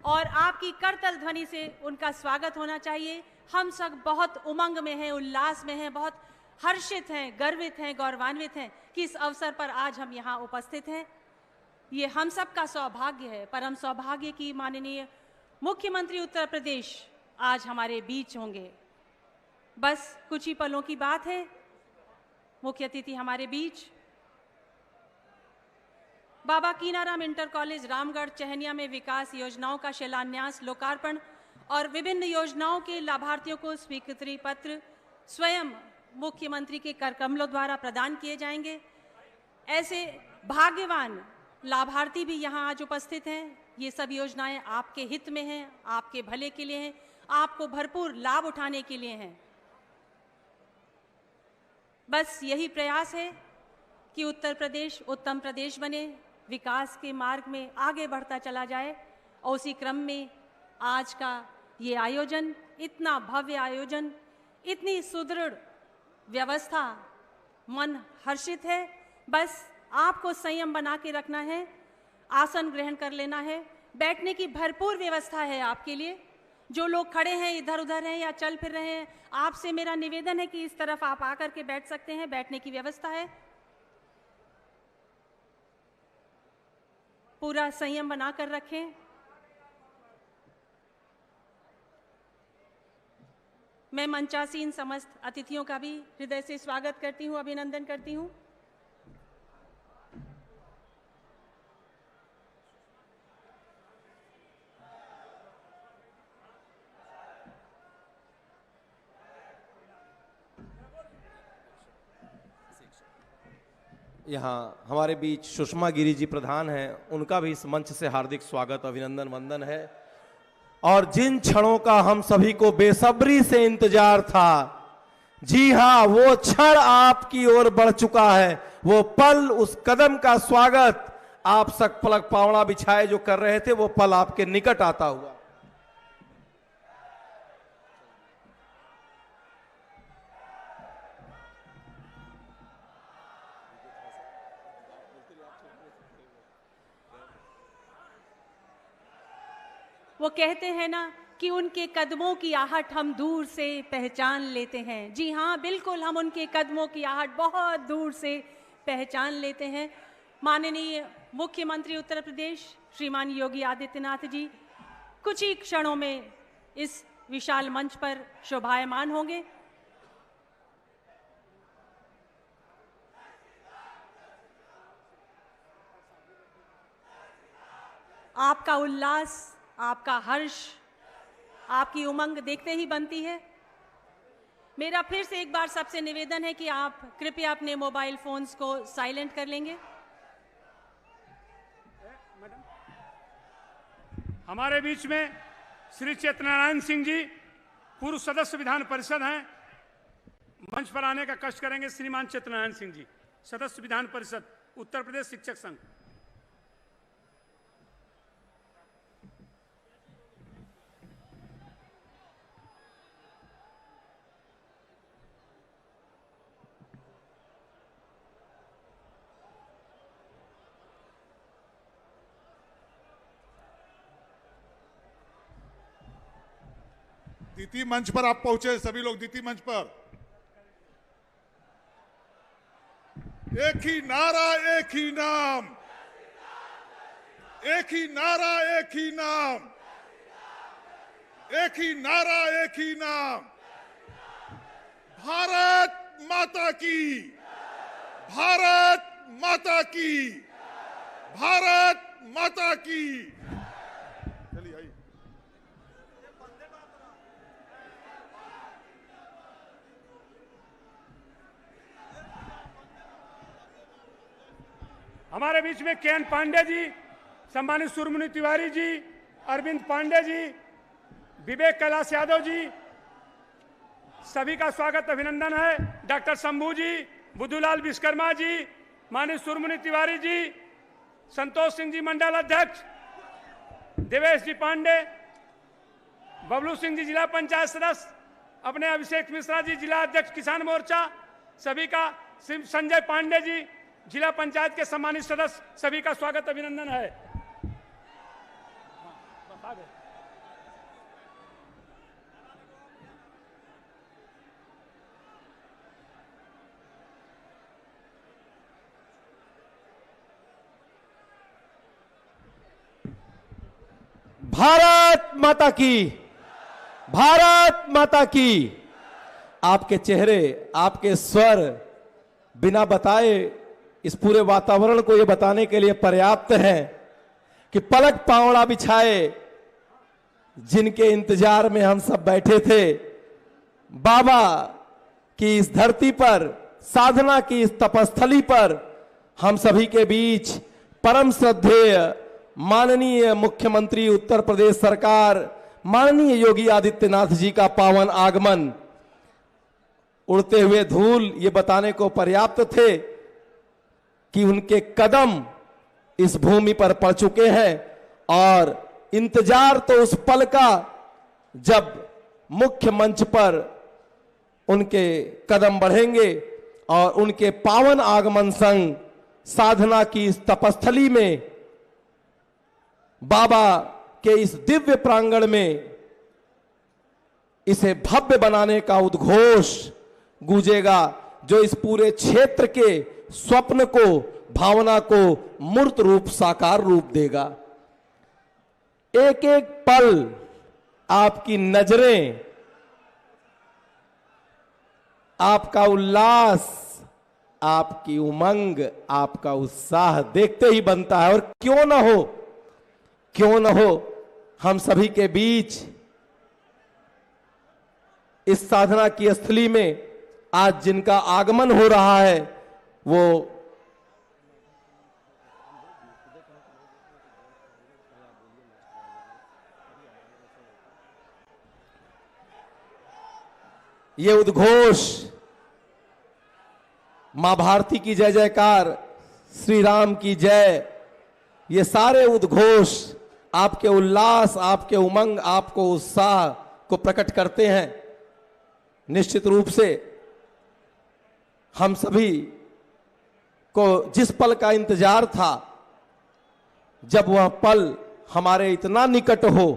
और आपकी करतल ध्वनि से उनका स्वागत होना चाहिए। हम सब बहुत उमंग में हैं, उल्लास में हैं, बहुत हर्षित हैं, गर्वित हैं, गौरवान्वित हैं कि इस अवसर पर आज हम यहाँ उपस्थित हैं। ये हम सब का सौभाग्य है, परम सौभाग्य की माननीय मुख्यमंत्री उत्तर प्रदेश आज हमारे बीच होंगे। बस कुछ ही पलों की बात है, मुख्य अतिथि हमारे बीच बाबा कीनाराम इंटर कॉलेज रामगढ़ चहनिया में विकास योजनाओं का शिलान्यास, लोकार्पण और विभिन्न योजनाओं के लाभार्थियों को स्वीकृति पत्र स्वयं मुख्यमंत्री के करकमलों द्वारा प्रदान किए जाएंगे। ऐसे भाग्यवान लाभार्थी भी यहाँ आज उपस्थित हैं। ये सब योजनाएं आपके हित में हैं, आपके भले के लिए हैं, आपको भरपूर लाभ उठाने के लिए हैं। बस यही प्रयास है कि उत्तर प्रदेश उत्तम प्रदेश बने, विकास के मार्ग में आगे बढ़ता चला जाए। और उसी क्रम में आज का ये आयोजन, इतना भव्य आयोजन, इतनी सुदृढ़ व्यवस्था, मन हर्षित है। बस आपको संयम बना के रखना है, आसन ग्रहण कर लेना है, बैठने की भरपूर व्यवस्था है आपके लिए। जो लोग खड़े हैं, इधर उधर हैं या चल फिर रहे हैं, आपसे मेरा निवेदन है कि इस तरफ आप आकर के बैठ सकते हैं, बैठने की व्यवस्था है। पूरा संयम बनाकर रखें। मैं मंचासीन समस्त अतिथियों का भी हृदय से स्वागत करती हूं, अभिनंदन करती हूं। यहाँ हमारे बीच सुषमा गिरी जी प्रधान हैं, उनका भी इस मंच से हार्दिक स्वागत, अभिनंदन, वंदन है। और जिन क्षणों का हम सभी को बेसब्री से इंतजार था, जी हाँ, वो क्षण आपकी ओर बढ़ चुका है। वो पल, उस कदम का स्वागत आप सक पलक पावड़ा बिछाए जो कर रहे थे, वो पल आपके निकट आता हुआ। वो कहते हैं ना कि उनके कदमों की आहट हम दूर से पहचान लेते हैं। जी हाँ, बिल्कुल, हम उनके कदमों की आहट बहुत दूर से पहचान लेते हैं। माननीय मुख्यमंत्री उत्तर प्रदेश श्रीमान योगी आदित्यनाथ जी कुछ ही क्षणों में इस विशाल मंच पर शोभायमान होंगे। आपका उल्लास, आपका हर्ष, आपकी उमंग देखते ही बनती है। मेरा फिर से एक बार सबसे निवेदन है कि आप कृपया अपने मोबाइल फोन्स को साइलेंट कर लेंगे। हमारे बीच में श्री चेतनारायण सिंह जी, पूर्व सदस्य विधान परिषद हैं, मंच पर आने का कष्ट करेंगे। श्रीमान चेतनारायण सिंह जी, सदस्य विधान परिषद, उत्तर प्रदेश शिक्षक संघ। द्वितीय मंच पर आप पहुंचे, सभी लोग द्वितीय मंच पर। एक ही नारा, एक ही नाम, एक ही नारा, एक ही नाम, एक ही नारा, एक ही नाम। भारत माता की, भारत माता की, भारत माता की। चलिए आइए। हमारे बीच में केएन पांडे जी, सम्मानित सुरमुनि तिवारी जी, अरविंद पांडे जी, विवेक कैलाश यादव जी, सभी का स्वागत, अभिनंदन है। डॉक्टर शंभू जी, बुद्धूलाल विश्वकर्मा जी, माननीय सुरमुनि तिवारी जी, संतोष सिंह जी मंडल अध्यक्ष, देवेश जी पांडे, बबलू सिंह जी जिला पंचायत सदस्य, अपने अभिषेक मिश्रा जी जिला अध्यक्ष किसान मोर्चा, सभी का, संजय पांडे जी जिला पंचायत के सम्मानित सदस्य, सभी का स्वागत, अभिनंदन है। भारत माता की, भारत माता की। आपके चेहरे, आपके स्वर बिना बताए इस पूरे वातावरण को यह बताने के लिए पर्याप्त है कि पलक पावड़ा बिछाए जिनके इंतजार में हम सब बैठे थे, बाबा की इस धरती पर, साधना की इस तपस्थली पर हम सभी के बीच परम श्रद्धेय माननीय मुख्यमंत्री उत्तर प्रदेश सरकार माननीय योगी आदित्यनाथ जी का पावन आगमन उड़ते हुए धूल ये बताने को पर्याप्त थे कि उनके कदम इस भूमि पर पड़ चुके हैं और इंतजार तो उस पल का जब मुख्य मंच पर उनके कदम बढ़ेंगे और उनके पावन आगमन संग साधना की इस तपस्थली में बाबा के इस दिव्य प्रांगण में इसे भव्य बनाने का उद्घोष गूंजेगा, जो इस पूरे क्षेत्र के स्वप्न को, भावना को मूर्त रूप, साकार रूप देगा। एक एक पल आपकी नजरें, आपका उल्लास, आपकी उमंग, आपका उत्साह देखते ही बनता है। और क्यों ना हो, क्यों न हो, हम सभी के बीच इस साधना की स्थली में आज जिनका आगमन हो रहा है वो ये उद्घोष मां भारती की जय जयकार, श्री राम की जय, ये सारे उद्घोष आपके उल्लास, आपके उमंग, आपको उत्साह को प्रकट करते हैं। निश्चित रूप से हम सभी को जिस पल का इंतजार था, जब वह पल हमारे इतना निकट हो,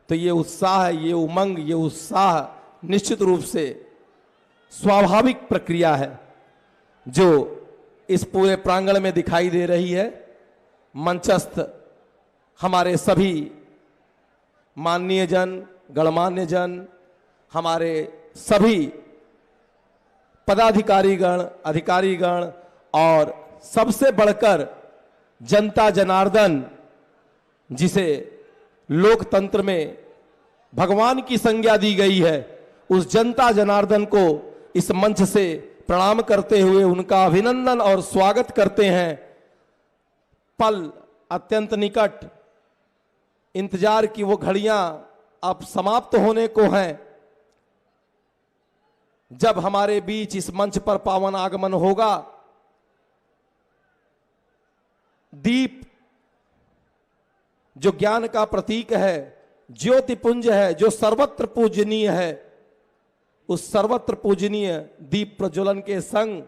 तो ये उत्साह, ये उमंग, ये उत्साह निश्चित रूप से स्वाभाविक प्रक्रिया है जो इस पूरे प्रांगण में दिखाई दे रही है। मंचस्थ हमारे सभी माननीय जन, गणमान्य जन, हमारे सभी पदाधिकारीगण, अधिकारीगण और सबसे बढ़कर जनता जनार्दन, जिसे लोकतंत्र में भगवान की संज्ञा दी गई है, उस जनता जनार्दन को इस मंच से प्रणाम करते हुए उनका अभिनंदन और स्वागत करते हैं। पल अत्यंत निकट, इंतजार की वो घड़ियां अब समाप्त होने को हैं, जब हमारे बीच इस मंच पर पावन आगमन होगा। दीप जो ज्ञान का प्रतीक है, ज्योतिपुंज है, जो सर्वत्र पूजनीय है, उस सर्वत्र पूजनीय दीप प्रज्वलन के संग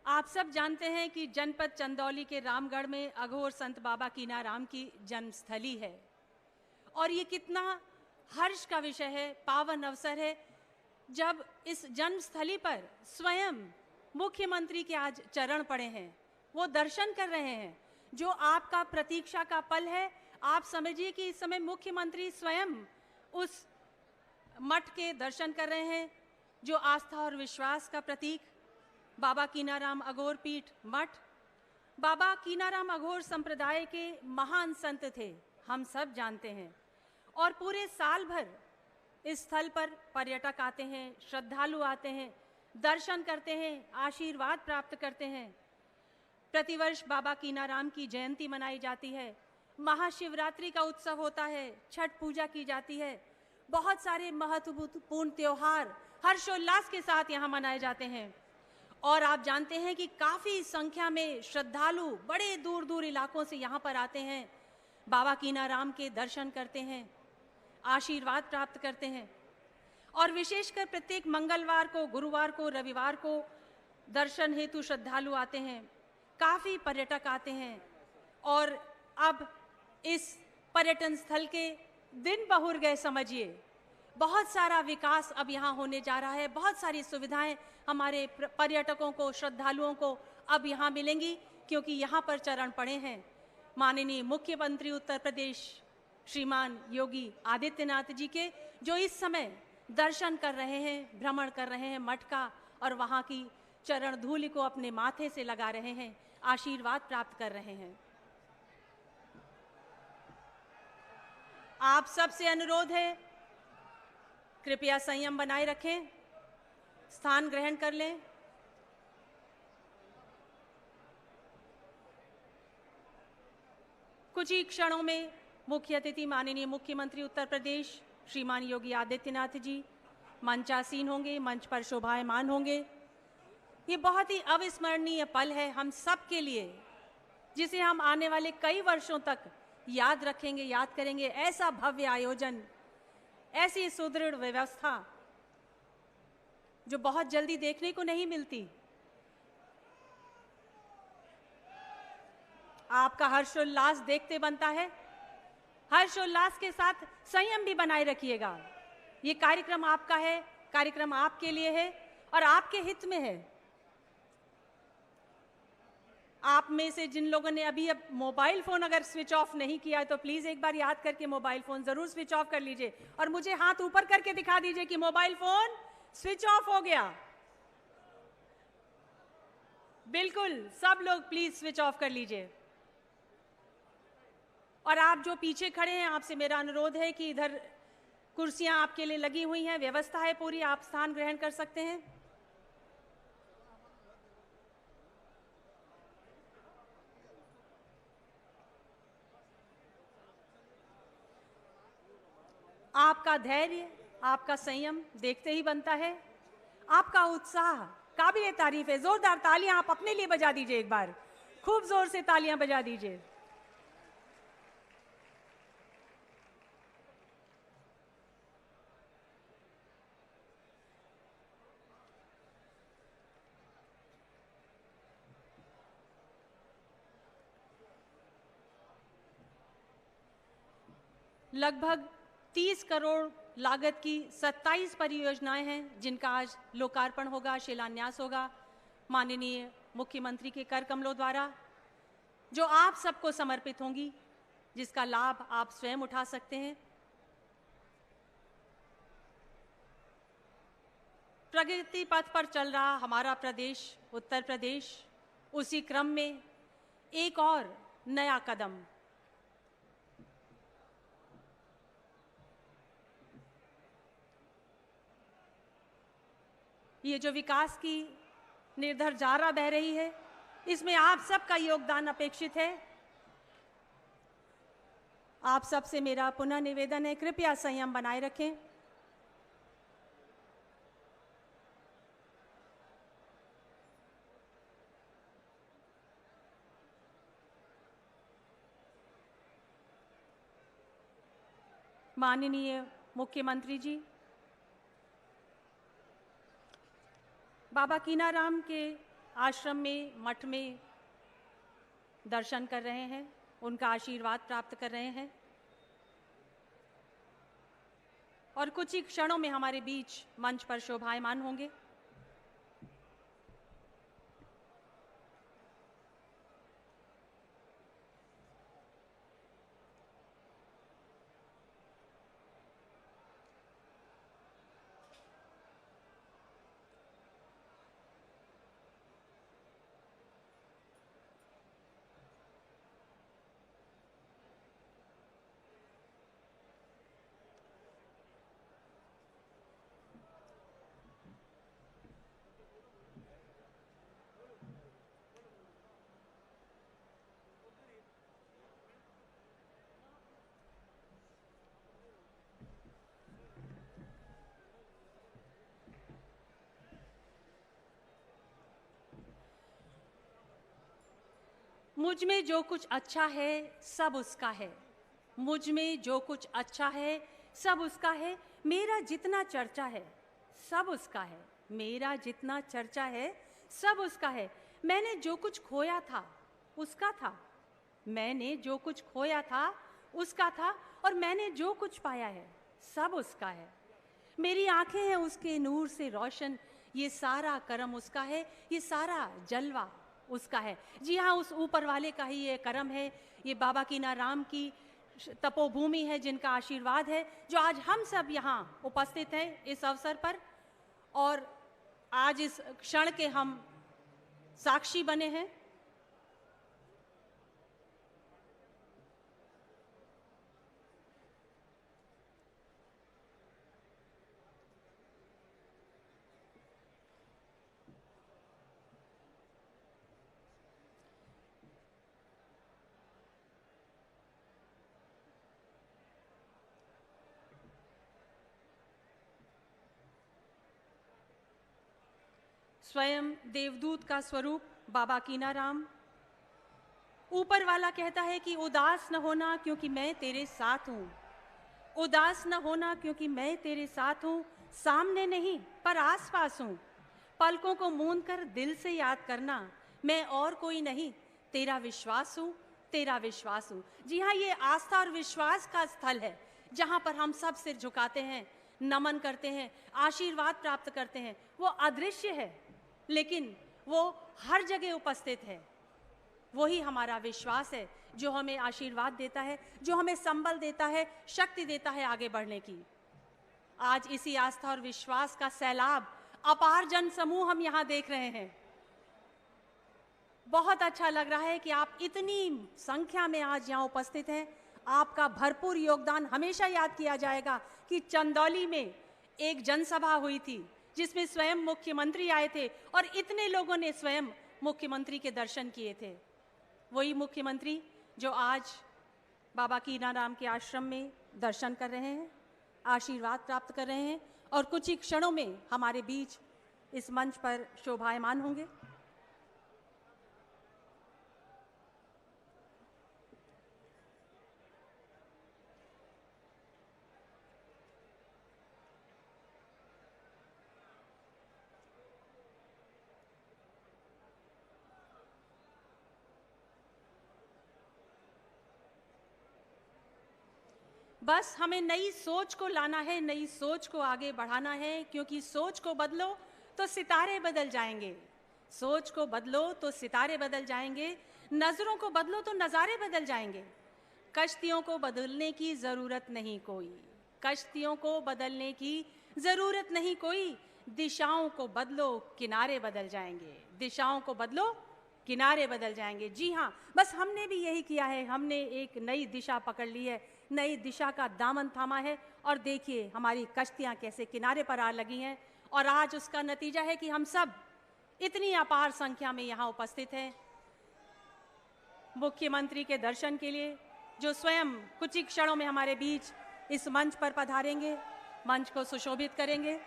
आप सब जानते हैं कि जनपद चंदौली के रामगढ़ में अघोर संत बाबा कीनाराम की जन्मस्थली है और ये कितना हर्ष का विषय है, पावन अवसर है जब इस जन्मस्थली पर स्वयं मुख्यमंत्री के आज चरण पड़े हैं, वो दर्शन कर रहे हैं। जो आपका प्रतीक्षा का पल है, आप समझिए कि इस समय मुख्यमंत्री स्वयं उस मठ के दर्शन कर रहे हैं, जो आस्था और विश्वास का प्रतीक बाबा कीनाराम अघोर पीठ मठ। बाबा कीनाराम अघोर संप्रदाय के महान संत थे, हम सब जानते हैं, और पूरे साल भर इस स्थल पर पर्यटक आते हैं, श्रद्धालु आते हैं, दर्शन करते हैं, आशीर्वाद प्राप्त करते हैं। प्रतिवर्ष बाबा कीनाराम की जयंती मनाई जाती है, महाशिवरात्रि का उत्सव होता है, छठ पूजा की जाती है, बहुत सारे महत्वपूर्ण त्योहार हर्षोल्लास के साथ यहाँ मनाए जाते हैं। और आप जानते हैं कि काफ़ी संख्या में श्रद्धालु बड़े दूर दूर इलाकों से यहाँ पर आते हैं, बाबा कीनाराम के दर्शन करते हैं, आशीर्वाद प्राप्त करते हैं। और विशेषकर प्रत्येक मंगलवार को, गुरुवार को, रविवार को दर्शन हेतु श्रद्धालु आते हैं, काफ़ी पर्यटक आते हैं। और अब इस पर्यटन स्थल के दिन बहुर गए समझिए। बहुत सारा विकास अब यहाँ होने जा रहा है, बहुत सारी सुविधाएं हमारे पर्यटकों को, श्रद्धालुओं को अब यहाँ मिलेंगी, क्योंकि यहाँ पर चरण पड़े हैं माननीय मुख्यमंत्री उत्तर प्रदेश श्रीमान योगी आदित्यनाथ जी के, जो इस समय दर्शन कर रहे हैं, भ्रमण कर रहे हैं मठ का, और वहाँ की चरण धूलि को अपने माथे से लगा रहे हैं, आशीर्वाद प्राप्त कर रहे हैं। आप सबसे अनुरोध है, कृपया संयम बनाए रखें, स्थान ग्रहण कर लें। कुछ ही क्षणों में मुख्य अतिथि माननीय मुख्यमंत्री उत्तर प्रदेश श्रीमान योगी आदित्यनाथ जी मंचासीन होंगे, मंच पर शोभायमान होंगे। ये बहुत ही अविस्मरणीय पल है हम सब के लिए, जिसे हम आने वाले कई वर्षों तक याद रखेंगे, याद करेंगे। ऐसा भव्य आयोजन, ऐसी सुदृढ़ व्यवस्था जो बहुत जल्दी देखने को नहीं मिलती। आपका हर्षोल्लास देखते बनता है। हर्षोल्लास के साथ संयम भी बनाए रखिएगा। ये कार्यक्रम आपका है, कार्यक्रम आपके लिए है और आपके हित में है। आप में से जिन लोगों ने अभी अब मोबाइल फोन अगर स्विच ऑफ नहीं किया है, तो प्लीज एक बार याद करके मोबाइल फोन जरूर स्विच ऑफ कर लीजिए और मुझे हाथ ऊपर करके दिखा दीजिए कि मोबाइल फोन स्विच ऑफ हो गया। बिल्कुल, सब लोग प्लीज स्विच ऑफ कर लीजिए। और आप जो पीछे खड़े हैं, आपसे मेरा अनुरोध है कि इधर कुर्सियां आपके लिए लगी हुई हैं, व्यवस्था है पूरी, आप स्थान ग्रहण कर सकते हैं। आपका धैर्य, आपका संयम देखते ही बनता है। आपका उत्साह काबिले तारीफ है। जोरदार तालियां आप अपने लिए बजा दीजिए, एक बार खूब जोर से तालियां बजा दीजिए। लगभग 30 करोड़ लागत की 27 परियोजनाएं हैं जिनका आज लोकार्पण होगा, शिलान्यास होगा माननीय मुख्यमंत्री के कर कमलों द्वारा, जो आप सबको समर्पित होंगी, जिसका लाभ आप स्वयं उठा सकते हैं। प्रगति पथ पर चल रहा हमारा प्रदेश उत्तर प्रदेश, उसी क्रम में एक और नया कदम ये जो विकास की निर्धर धारा बह रही है, इसमें आप सबका योगदान अपेक्षित है। आप सबसे मेरा पुनः निवेदन है, कृपया संयम बनाए रखें। माननीय मुख्यमंत्री जी बाबा कीनाराम के आश्रम में, मठ में दर्शन कर रहे हैं, उनका आशीर्वाद प्राप्त कर रहे हैं और कुछ ही क्षणों में हमारे बीच मंच पर शोभायमान होंगे। मुझ में जो कुछ अच्छा है सब उसका है। मुझ में जो कुछ अच्छा है सब उसका है, मेरा जितना चर्चा है सब उसका है, मेरा जितना चर्चा है सब उसका है। मैंने जो कुछ खोया था उसका था, मैंने जो कुछ खोया था उसका था, और मैंने जो कुछ पाया है सब उसका है। मेरी आंखें हैं उसके नूर से रोशन, ये सारा करम उसका है, ये सारा जलवा उसका है। जी हाँ, उस ऊपर वाले का ही ये करम है, ये बाबा कीनाराम की तपोभूमि है जिनका आशीर्वाद है, जो आज हम सब यहाँ उपस्थित हैं इस अवसर पर, और आज इस क्षण के हम साक्षी बने हैं। स्वयं देवदूत का स्वरूप बाबा कीनाराम। ऊपर वाला कहता है कि उदास न होना क्योंकि मैं तेरे साथ हूँ, उदास न होना क्योंकि मैं तेरे साथ हूँ, सामने नहीं पर आस पास हूँ। पलकों को मूंद कर दिल से याद करना, मैं और कोई नहीं, तेरा विश्वास हूँ, तेरा विश्वास हूँ। जी हाँ, ये आस्था और विश्वास का स्थल है जहाँ पर हम सब सिर झुकाते हैं, नमन करते हैं, आशीर्वाद प्राप्त करते हैं। वो अदृश्य है लेकिन वो हर जगह उपस्थित है। वही हमारा विश्वास है जो हमें आशीर्वाद देता है, जो हमें संबल देता है, शक्ति देता है आगे बढ़ने की। आज इसी आस्था और विश्वास का सैलाब, अपार जन समूह हम यहाँ देख रहे हैं। बहुत अच्छा लग रहा है कि आप इतनी संख्या में आज यहाँ उपस्थित हैं। आपका भरपूर योगदान हमेशा याद किया जाएगा कि चंदौली में एक जनसभा हुई थी जिसमें स्वयं मुख्यमंत्री आए थे और इतने लोगों ने स्वयं मुख्यमंत्री के दर्शन किए थे। वही मुख्यमंत्री जो आज बाबा कीनाराम के आश्रम में दर्शन कर रहे हैं, आशीर्वाद प्राप्त कर रहे हैं, और कुछ ही क्षणों में हमारे बीच इस मंच पर शोभायमान होंगे। बस हमें नई सोच को लाना है, नई सोच को आगे बढ़ाना है, क्योंकि सोच को बदलो तो सितारे बदल जाएंगे, सोच को बदलो तो सितारे बदल जाएंगे, नजरों को बदलो तो नज़ारे बदल जाएंगे। कश्तियों को बदलने की ज़रूरत नहीं कोई, कश्तियों को बदलने की ज़रूरत नहीं कोई, दिशाओं को बदलो किनारे बदल जाएंगे, दिशाओं को बदलो किनारे बदल जाएंगे। जी हाँ, बस हमने भी यही किया है, हमने एक नई दिशा पकड़ ली है, नई दिशा का दामन थामा है, और देखिए हमारी कश्तियाँ कैसे किनारे पर आ लगी हैं। और आज उसका नतीजा है कि हम सब इतनी अपार संख्या में यहाँ उपस्थित हैं मुख्यमंत्री के दर्शन के लिए, जो स्वयं कुछ ही क्षणों में हमारे बीच इस मंच पर पधारेंगे, मंच को सुशोभित करेंगे।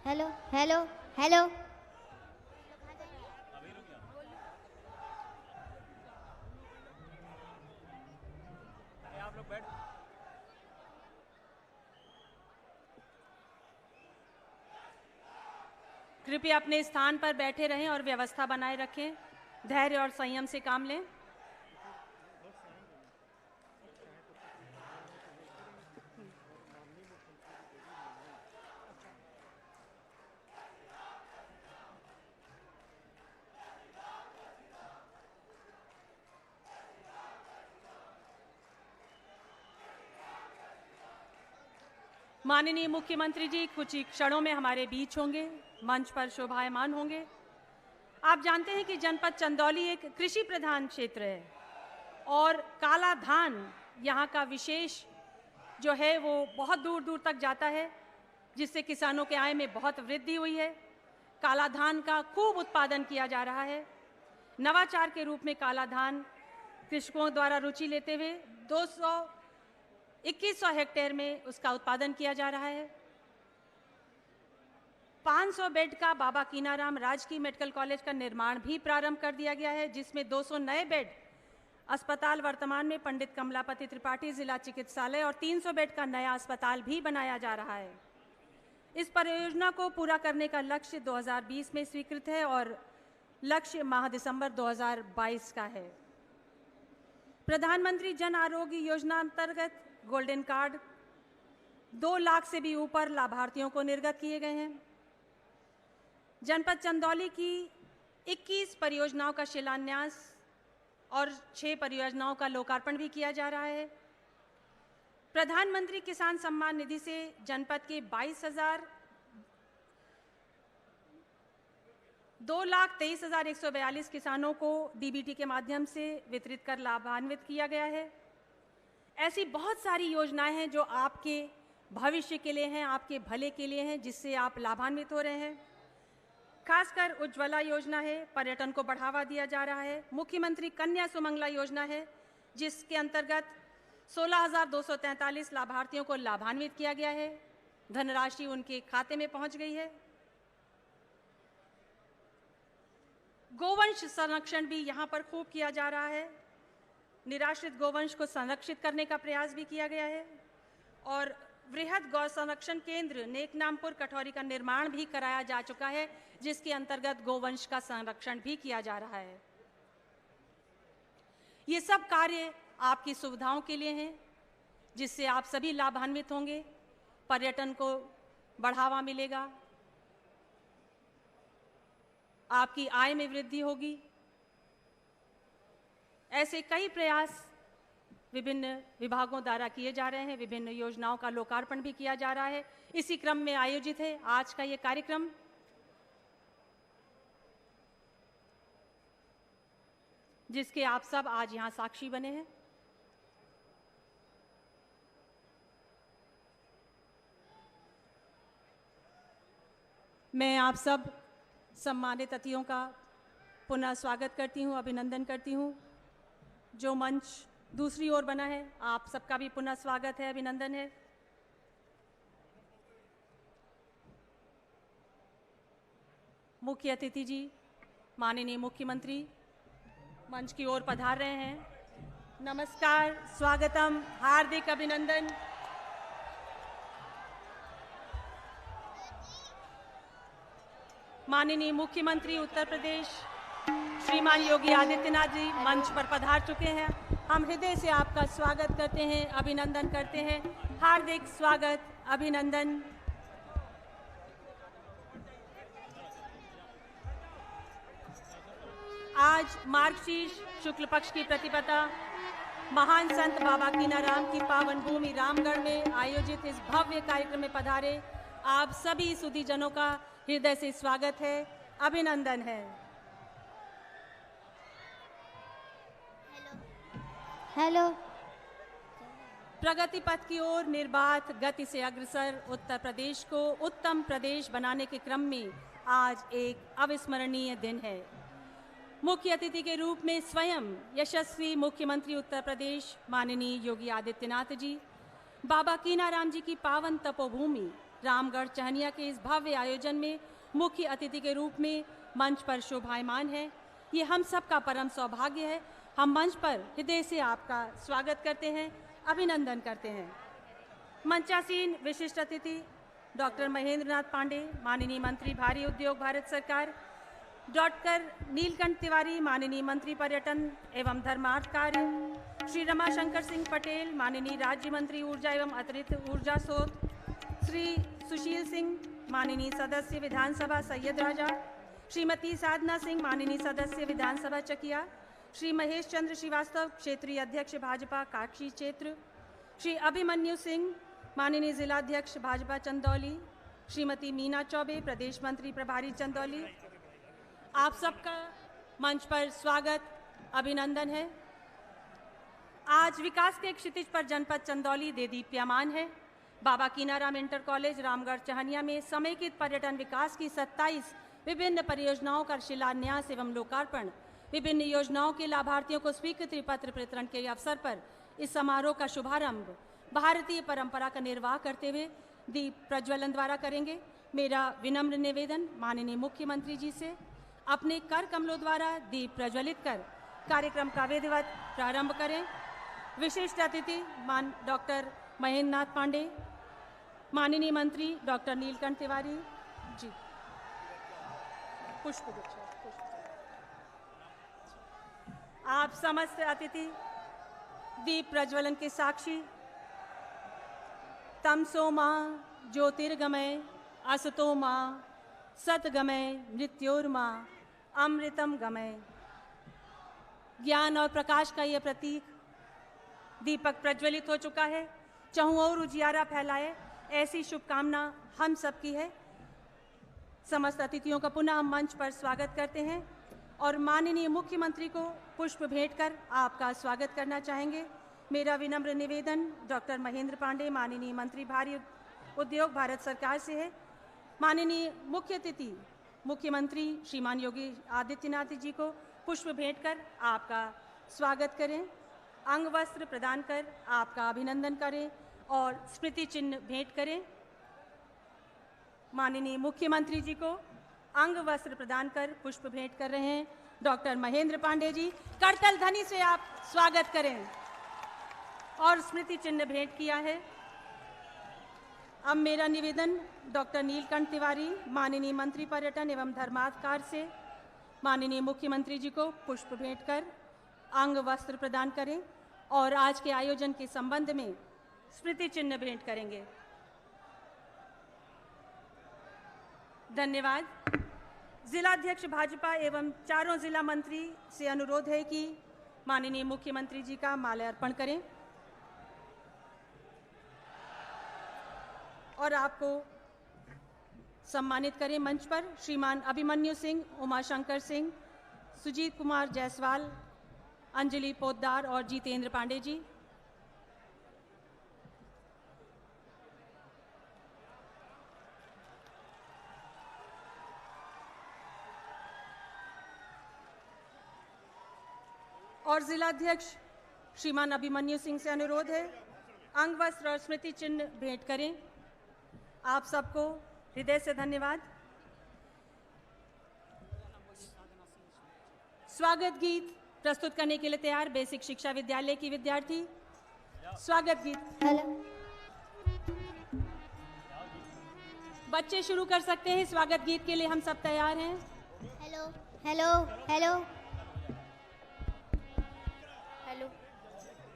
Hello hello hello. आप लोग बैठ। कृपया अपने स्थान पर बैठे रहें और व्यवस्था बनाए रखें, धैर्य और संयम से काम लें। माननीय मुख्यमंत्री जी कुछ ही क्षणों में हमारे बीच होंगे, मंच पर शोभायमान होंगे। आप जानते हैं कि जनपद चंदौली एक कृषि प्रधान क्षेत्र है और काला धान यहाँ का विशेष जो है वो बहुत दूर दूर तक जाता है, जिससे किसानों के आय में बहुत वृद्धि हुई है। काला धान का खूब उत्पादन किया जा रहा है। नवाचार के रूप में काला धान कृषकों द्वारा रुचि लेते हुए 2100 हेक्टेयर में उसका उत्पादन किया जा रहा है। 500 बेड का बाबा कीनाराम राजकीय मेडिकल कॉलेज का निर्माण भी प्रारंभ कर दिया गया है, जिसमें 200 नए बेड अस्पताल वर्तमान में पंडित कमलापति त्रिपाठी जिला चिकित्सालय और 300 बेड का नया अस्पताल भी बनाया जा रहा है। इस परियोजना को पूरा करने का लक्ष्य 2020 में स्वीकृत है और लक्ष्य माह दिसंबर 2022 का है। प्रधानमंत्री जन आरोग्य योजना अंतर्गत गोल्डन कार्ड 2 लाख से भी ऊपर लाभार्थियों को निर्गत किए गए हैं। जनपद चंदौली की 21 परियोजनाओं का शिलान्यास और 6 परियोजनाओं का लोकार्पण भी किया जा रहा है। प्रधानमंत्री किसान सम्मान निधि से जनपद के 2,23,142 किसानों को डीबीटी के माध्यम से वितरित कर लाभान्वित किया गया है। ऐसी बहुत सारी योजनाएं हैं जो आपके भविष्य के लिए हैं, आपके भले के लिए हैं, जिससे आप लाभान्वित हो रहे हैं। खासकर उज्ज्वला योजना है, पर्यटन को बढ़ावा दिया जा रहा है। मुख्यमंत्री कन्या सुमंगला योजना है, जिसके अंतर्गत 16,243 लाभार्थियों को लाभान्वित किया गया है। धनराशि उनके खाते में पहुंच गई है। गोवंश संरक्षण भी यहाँ पर खूब किया जा रहा है। निराश्रित गोवंश को संरक्षित करने का प्रयास भी किया गया है और वृहद गौ संरक्षण केंद्र नेकनामपुर कठौरी का निर्माण भी कराया जा चुका है, जिसके अंतर्गत गोवंश का संरक्षण भी किया जा रहा है। ये सब कार्य आपकी सुविधाओं के लिए हैं, जिससे आप सभी लाभान्वित होंगे। पर्यटन को बढ़ावा मिलेगा, आपकी आय में वृद्धि होगी। ऐसे कई प्रयास विभिन्न विभागों द्वारा किए जा रहे हैं। विभिन्न योजनाओं का लोकार्पण भी किया जा रहा है। इसी क्रम में आयोजित है आज का ये कार्यक्रम। जिसके आप सब आज यहाँ साक्षी बने हैं। मैं आप सब सम्मानित अतिथियों का पुनः स्वागत करती हूँ, अभिनंदन करती हूँ। जो मंच दूसरी ओर बना है, आप सबका भी पुनः स्वागत है, अभिनंदन है। मुख्य अतिथि जी, माननीय मुख्यमंत्री मंच की ओर पधार रहे हैं। नमस्कार, स्वागतम, हार्दिक अभिनंदन। माननीय मुख्यमंत्री उत्तर प्रदेश श्रीमान योगी आदित्यनाथ जी मंच पर पधार चुके हैं। हम हृदय से आपका स्वागत करते हैं, अभिनंदन करते हैं। हार्दिक स्वागत, अभिनंदन। आज मार्गशीर्ष शुक्ल पक्ष की प्रतिपदा महान संत बाबा कीनाराम की पावन भूमि रामगढ़ में आयोजित इस भव्य कार्यक्रम में पधारे आप सभी सुधीजनों का हृदय से स्वागत है, अभिनंदन है। हेलो। प्रगति पथ की ओर निर्बाध गति से अग्रसर उत्तर प्रदेश को उत्तम प्रदेश बनाने के क्रम में आज एक अविस्मरणीय दिन है। मुख्य अतिथि के रूप में स्वयं यशस्वी मुख्यमंत्री उत्तर प्रदेश माननीय योगी आदित्यनाथ जी बाबा कीनाराम जी की पावन तपोभूमि रामगढ़ चहनिया के इस भव्य आयोजन में मुख्य अतिथि के रूप में मंच पर शोभायमान है। ये हम सबका परम सौभाग्य है। हम मंच पर हृदय से आपका स्वागत करते हैं, अभिनंदन करते हैं। मंचासीन विशिष्ट अतिथि डॉक्टर महेंद्र नाथ पांडे माननीय मंत्री भारी उद्योग भारत सरकार, डॉक्टर नीलकंठ तिवारी माननीय मंत्री पर्यटन एवं धर्मार्थ कार्य, श्री रमाशंकर सिंह पटेल माननीय राज्य मंत्री ऊर्जा एवं अतिरिक्त ऊर्जा स्रोत, श्री सुशील सिंह माननीय सदस्य विधानसभा सैयद राजा, श्रीमती साधना सिंह माननीय सदस्य विधानसभा चकिया, श्री महेश चंद्र श्रीवास्तव क्षेत्रीय अध्यक्ष भाजपा काक्षी क्षेत्र, श्री अभिमन्यु सिंह माननीय जिलाध्यक्ष भाजपा चंदौली, श्रीमती मीना चौबे प्रदेश मंत्री प्रभारी चंदौली, आप सबका मंच पर स्वागत, अभिनंदन है। आज विकास के क्षितिज पर जनपद चंदौली देदीप्यमान है। बाबा कीनाराम इंटर कॉलेज रामगढ़ चहनिया में समेकित पर्यटन विकास की 27 विभिन्न परियोजनाओं का शिलान्यास एवं लोकार्पण विभिन्न योजनाओं के लाभार्थियों को स्वीकृति पत्र वितरण के अवसर पर इस समारोह का शुभारंभ भारतीय परंपरा का निर्वाह करते हुए दीप प्रज्वलन द्वारा करेंगे। मेरा विनम्र निवेदन माननीय मुख्यमंत्री जी से अपने कर कमलों द्वारा दीप प्रज्वलित कर कार्यक्रम का विधिवत प्रारंभ करें। विशिष्ट अतिथि मान डॉक्टर महेंद्र नाथ पांडे, माननीय मंत्री डॉक्टर नीलकंठ तिवारी जी। पुष्प आप समस्त अतिथि दीप प्रज्वलन के साक्षी। तमसो मां ज्योतिर्गमय असतो मां सतगमय मृत्योर्मा अमृतम गमय। ज्ञान और प्रकाश का यह प्रतीक दीपक प्रज्वलित हो चुका है। चाहूं और उजियारा फैलाए, ऐसी शुभकामना हम सबकी है। समस्त अतिथियों का पुनः मंच पर स्वागत करते हैं और माननीय मुख्यमंत्री को पुष्प भेंट कर आपका स्वागत करना चाहेंगे। मेरा विनम्र निवेदन डॉक्टर महेंद्र पांडे, माननीय मंत्री भारी उद्योग, भारत सरकार से है। माननीय मुख्य अतिथि मुख्यमंत्री श्रीमान योगी आदित्यनाथ जी को पुष्प भेंट कर आपका स्वागत करें, अंग वस्त्र प्रदान कर आपका अभिनंदन करें और स्मृति चिन्ह भेंट करें। माननीय मुख्यमंत्री जी को अंग वस्त्र प्रदान कर पुष्प भेंट कर रहे हैं डॉक्टर महेंद्र पांडे जी। करतल ध्वनि से आप स्वागत करें और स्मृति चिन्ह भेंट किया है। अब मेरा निवेदन डॉक्टर नीलकंठ तिवारी, माननीय मंत्री पर्यटन एवं धर्माधिकार से माननीय मुख्यमंत्री जी को पुष्प भेंट कर अंग वस्त्र प्रदान करें और आज के आयोजन के संबंध में स्मृति चिन्ह भेंट करेंगे। धन्यवाद। जिलाध्यक्ष भाजपा एवं चारों जिला मंत्री से अनुरोध है कि माननीय मुख्यमंत्री जी का माल्यार्पण करें और आपको सम्मानित करें। मंच पर श्रीमान अभिमन्यु सिंह, उमाशंकर सिंह, सुजीत कुमार जायसवाल, अंजलि पोद्दार और जितेंद्र पांडे जी। और जिलाध्यक्ष श्रीमान अभिमन्यु सिंह से अनुरोध है अंग वस्त्र और स्मृति चिन्ह भेंट करें। आप सबको हृदय से धन्यवाद। स्वागत गीत प्रस्तुत करने के लिए तैयार बेसिक शिक्षा विद्यालय की विद्यार्थी। स्वागत गीत। हेलो बच्चे शुरू कर सकते हैं। स्वागत गीत के लिए हम सब तैयार हैं। Hello hello hello hello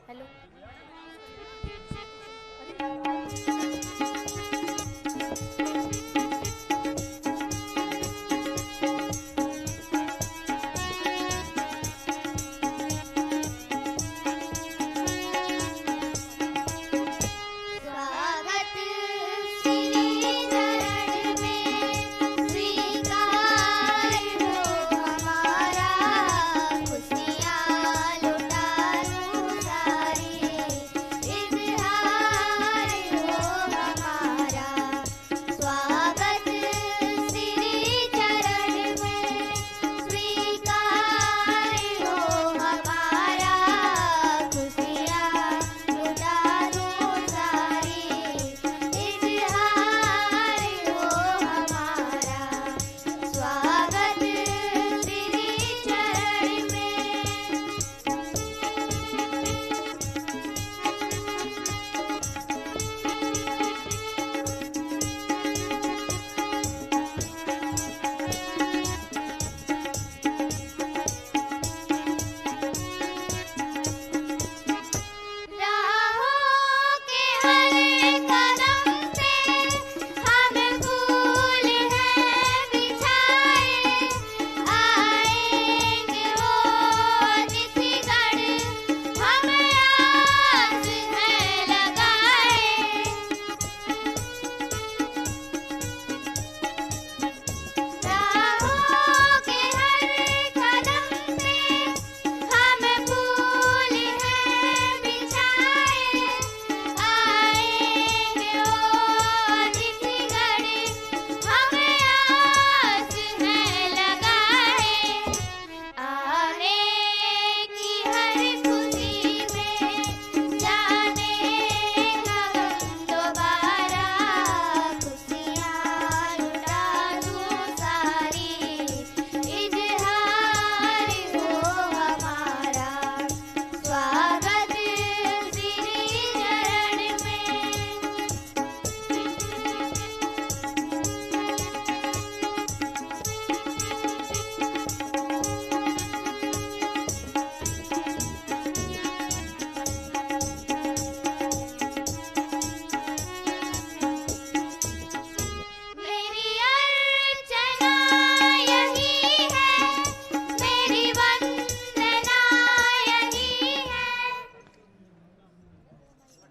hello खुशियाँ लुटा लूँ सारी, इतिहास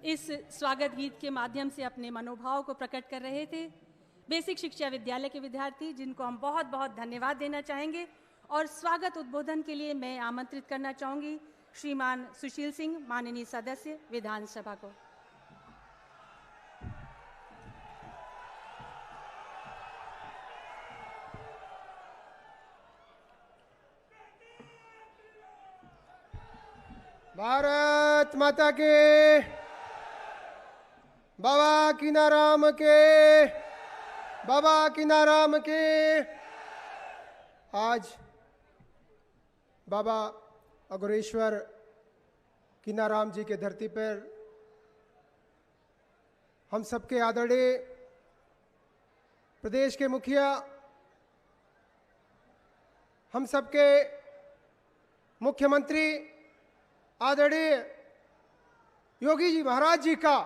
इस स्वागत गीत के माध्यम से अपने मनोभाव को प्रकट कर रहे थे बेसिक शिक्षा विद्यालय के विद्यार्थी, जिनको हम बहुत बहुत धन्यवाद देना चाहेंगे। और स्वागत उद्बोधन के लिए मैं आमंत्रित करना चाहूँगी श्रीमान सुशील सिंह, माननीय सदस्य विधानसभा को। भारत माता के, बाबा कीनाराम के, बाबा कीनाराम के। आज बाबा अघोरेश्वर कीनाराम जी के धरती पर हम सबके आदरणीय प्रदेश के मुखिया, हम सबके मुख्यमंत्री आदरणीय योगी जी महाराज जी का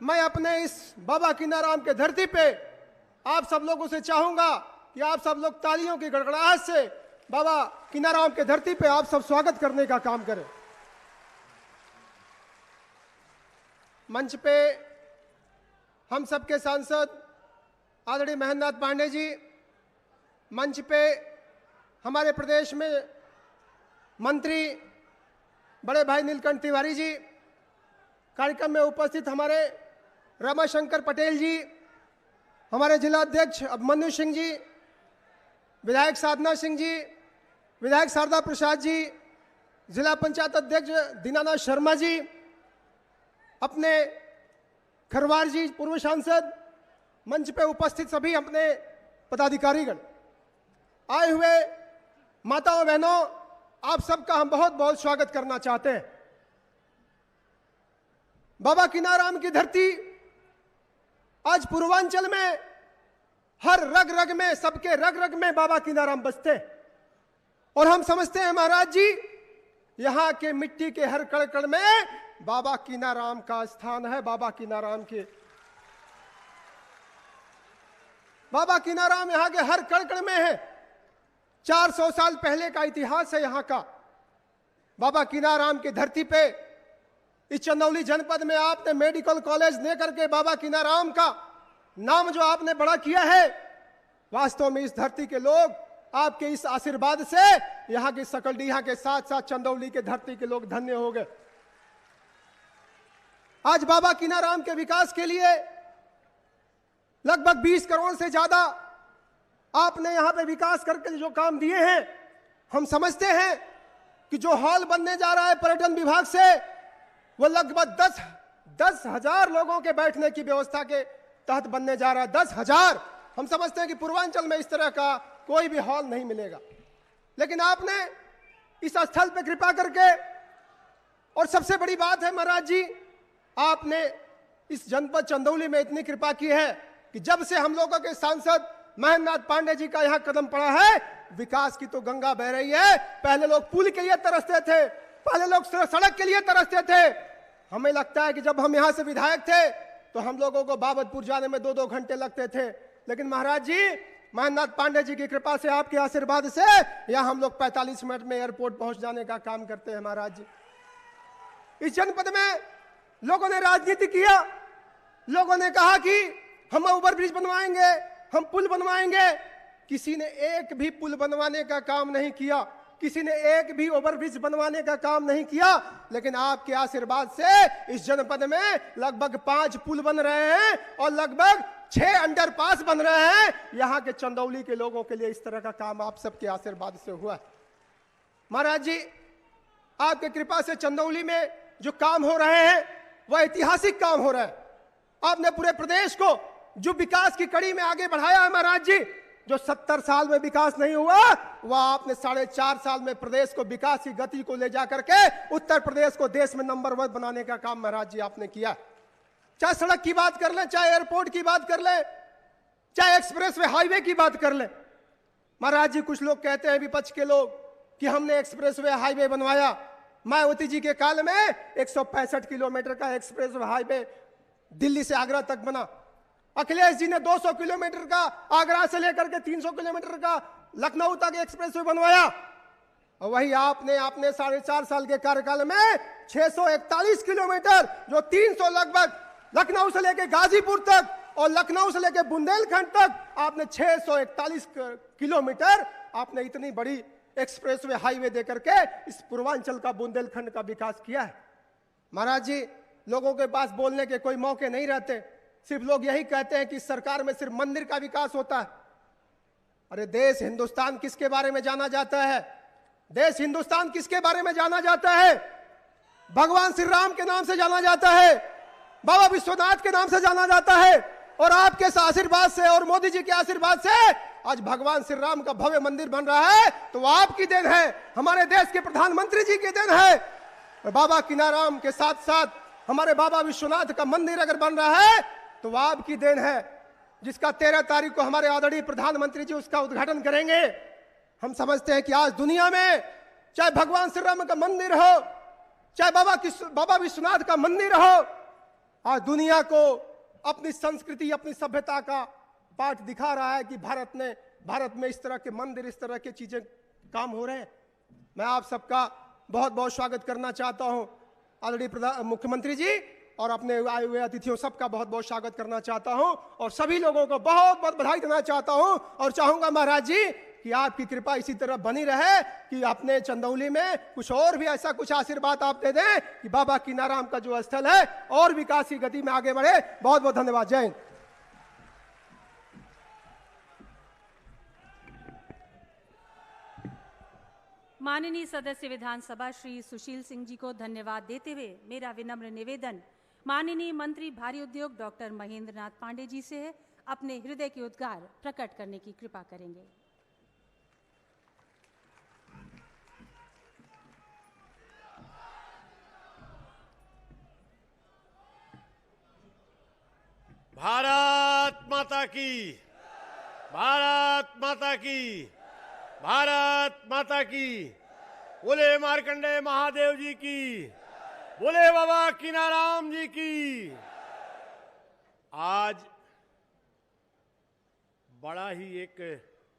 मैं अपने इस बाबा कीनाराम के धरती पे आप सब लोगों से चाहूंगा कि आप सब लोग तालियों की गड़गड़ाहट से बाबा कीनाराम के धरती पे आप सब स्वागत करने का काम करें। मंच पे हम सबके सांसद आदरणीय महेंद्रनाथ पांडे जी, मंच पे हमारे प्रदेश में मंत्री बड़े भाई नीलकंठ तिवारी जी, कार्यक्रम में उपस्थित हमारे रमाशंकर पटेल जी, हमारे जिला अध्यक्ष अभिमन्यु सिंह जी, विधायक साधना सिंह जी, विधायक शारदा प्रसाद जी, जिला पंचायत अध्यक्ष दीनानाथ शर्मा जी, अपने खरवार जी पूर्व सांसद, मंच पे उपस्थित सभी अपने पदाधिकारीगण, आए हुए माताओं बहनों, आप सबका हम बहुत बहुत स्वागत करना चाहते हैं। बाबा कीनाराम की धरती आज पूर्वांचल में हर रग रग में, सबके रग रग में बाबा कीनाराम बसते हैं। और हम समझते हैं महाराज जी, यहां के मिट्टी के हर कण कण में बाबा कीनाराम का स्थान है। बाबा कीनाराम यहां के हर कण कण में है। 400 साल पहले का इतिहास है यहां का। बाबा कीनाराम की धरती पे इस चंदौली जनपद में आपने मेडिकल कॉलेज लेकर के बाबा कीनाराम का नाम जो आपने बड़ा किया है, वास्तव में इस धरती के लोग आपके इस आशीर्वाद से यहां की सकलडीहा के साथ साथ चंदौली के धरती के लोग धन्य हो गए। आज बाबा कीनाराम के विकास के लिए लगभग 20 करोड़ से ज्यादा आपने यहां पे विकास करके जो काम दिए हैं, हम समझते हैं कि जो हॉल बनने जा रहा है पर्यटन विभाग से, वो लगभग 10,000 लोगों के बैठने की व्यवस्था के तहत बनने जा रहा है। 10,000। हम समझते हैं कि पूर्वांचल में इस तरह का कोई भी हॉल नहीं मिलेगा, लेकिन आपने इस स्थल पे कृपा करके, और सबसे बड़ी बात है महाराज जी, आपने इस जनपद चंदौली में इतनी कृपा की है कि जब से हम लोगों के सांसद महेंद्रनाथ पांडे जी का यहां कदम पड़ा है, विकास की तो गंगा बह रही है। पहले लोग पुल के लिए तरसते थे, पहले लोग सड़क के लिए तरसते थे। हमें लगता है कि जब हम यहां से विधायक थे तो हम लोगों को बाबतपुर जाने में 2-2 घंटे लगते थे, लेकिन महाराज जी महेंद्रनाथ पांडे जी की कृपा से, आपके आशीर्वाद से यहां हम लोग 45 मिनट में एयरपोर्ट पहुंच जाने का काम करते हैं। महाराज जी, इस जनपद में लोगों ने राजनीति किया, लोगों ने कहा कि हम ओवरब्रिज बनवाएंगे, हम पुल बनवाएंगे। किसी ने एक भी पुल बनवाने का काम नहीं किया, किसी ने एक भी ओवरब्रिज बनवाने का काम नहीं किया, लेकिन आपके आशीर्वाद से इस जनपद में लगभग 5 पुल बन रहे हैं और लगभग 6 अंडरपास बन रहे हैं। यहां के चंदौली के लोगों के लिए इस तरह का काम आप सबके आशीर्वाद से हुआ है। महाराज जी, आपके कृपा से चंदौली में जो काम हो रहे हैं वह ऐतिहासिक काम हो रहा है। आपने पूरे प्रदेश को जो विकास की कड़ी में आगे बढ़ाया है महाराज जी, जो 70 साल में विकास नहीं हुआ, वह आपने 4.5 साल में प्रदेश को विकास की गति को ले जाकर के उत्तर प्रदेश को देश में नंबर 1 बनाने का काम महाराज जी आपने किया। चाहे सड़क की बात कर ले, चाहे एयरपोर्ट की बात कर ले, चाहे एक्सप्रेसवे हाईवे की बात कर ले। महाराज जी, कुछ लोग कहते हैं विपक्ष के लोग कि हमने एक्सप्रेसवे हाईवे बनवाया। मायावती जी के काल में 165 किलोमीटर का एक्सप्रेसवे हाईवे दिल्ली से आगरा तक बना। अखिलेश जी ने 200 किलोमीटर का आगरा से लेकर के 300 किलोमीटर का लखनऊ तक एक्सप्रेसवे बनवाया। और वही आपने 4.5 साल के कार्यकाल में 641 किलोमीटर, जो 300 लगभग लखनऊ से लेकर गाजीपुर तक और लखनऊ से लेकर बुंदेलखंड तक, आपने 641 किलोमीटर, आपने इतनी बड़ी एक्सप्रेसवे हाईवे देकर के इस पूर्वांचल का, बुंदेलखंड का विकास किया है। महाराज जी, लोगों के पास बोलने के कोई मौके नहीं रहते, सिर्फ लोग यही कहते हैं कि सरकार में सिर्फ मंदिर का विकास होता है। अरे देश हिंदुस्तान किसके बारे में जाना जाता है? देश हिंदुस्तान किसके बारे में जाना जाता है? भगवान श्री राम के नाम से जाना जाता है, बाबा विश्वनाथ के नाम से जाना जाता है, और आपके आशीर्वाद से और मोदी जी के आशीर्वाद से आज भगवान श्री राम का भव्य मंदिर बन रहा है। तो वो आपकी देन है, हमारे देश के प्रधानमंत्री जी की देन है। बाबा कीनाराम के साथ साथ हमारे बाबा विश्वनाथ का मंदिर अगर बन रहा है तो वो आपकी देन है, जिसका 13 तारीख को हमारे आदरणीय प्रधानमंत्री जी उसका उद्घाटन करेंगे। हम समझते हैं कि आज दुनिया में चाहे भगवान श्री राम का मंदिर हो, चाहे बाबा विश्वनाथ का मंदिर हो, आज दुनिया को अपनी संस्कृति, अपनी सभ्यता का पाठ दिखा रहा है कि भारत में इस तरह के मंदिर, इस तरह की चीजें काम हो रहे हैं। मैं आप सबका बहुत बहुत स्वागत करना चाहता हूं, आदरणीय मुख्यमंत्री जी, और अपने आए हुए अतिथियों सबका बहुत बहुत स्वागत करना चाहता हूं, और सभी लोगों को बहुत बहुत बधाई देना चाहता हूं। और चाहूंगा महाराज जी कि आपकी कृपा इसी तरह बनी रहे कि अपने चंदौली में कुछ और भी ऐसा कुछ आशीर्वाद आप दे दें कि बाबा कीनाराम का जो स्थल है और विकास की गति में आगे बढ़े। बहुत बहुत धन्यवाद। जय हिंद। माननीय सदस्य विधानसभा श्री सुशील सिंह जी को धन्यवाद देते हुए मेरा विनम्र निवेदन माननीय मंत्री भारी उद्योग डॉक्टर महेंद्र नाथ पांडे जी से है, अपने हृदय के उद्गार प्रकट करने की कृपा करेंगे। भारत माता की, भारत माता की, भारत माता की। बोले मार्कंडेय महादेव जी की, बोले बाबा कीनाराम जी की। आज बड़ा ही एक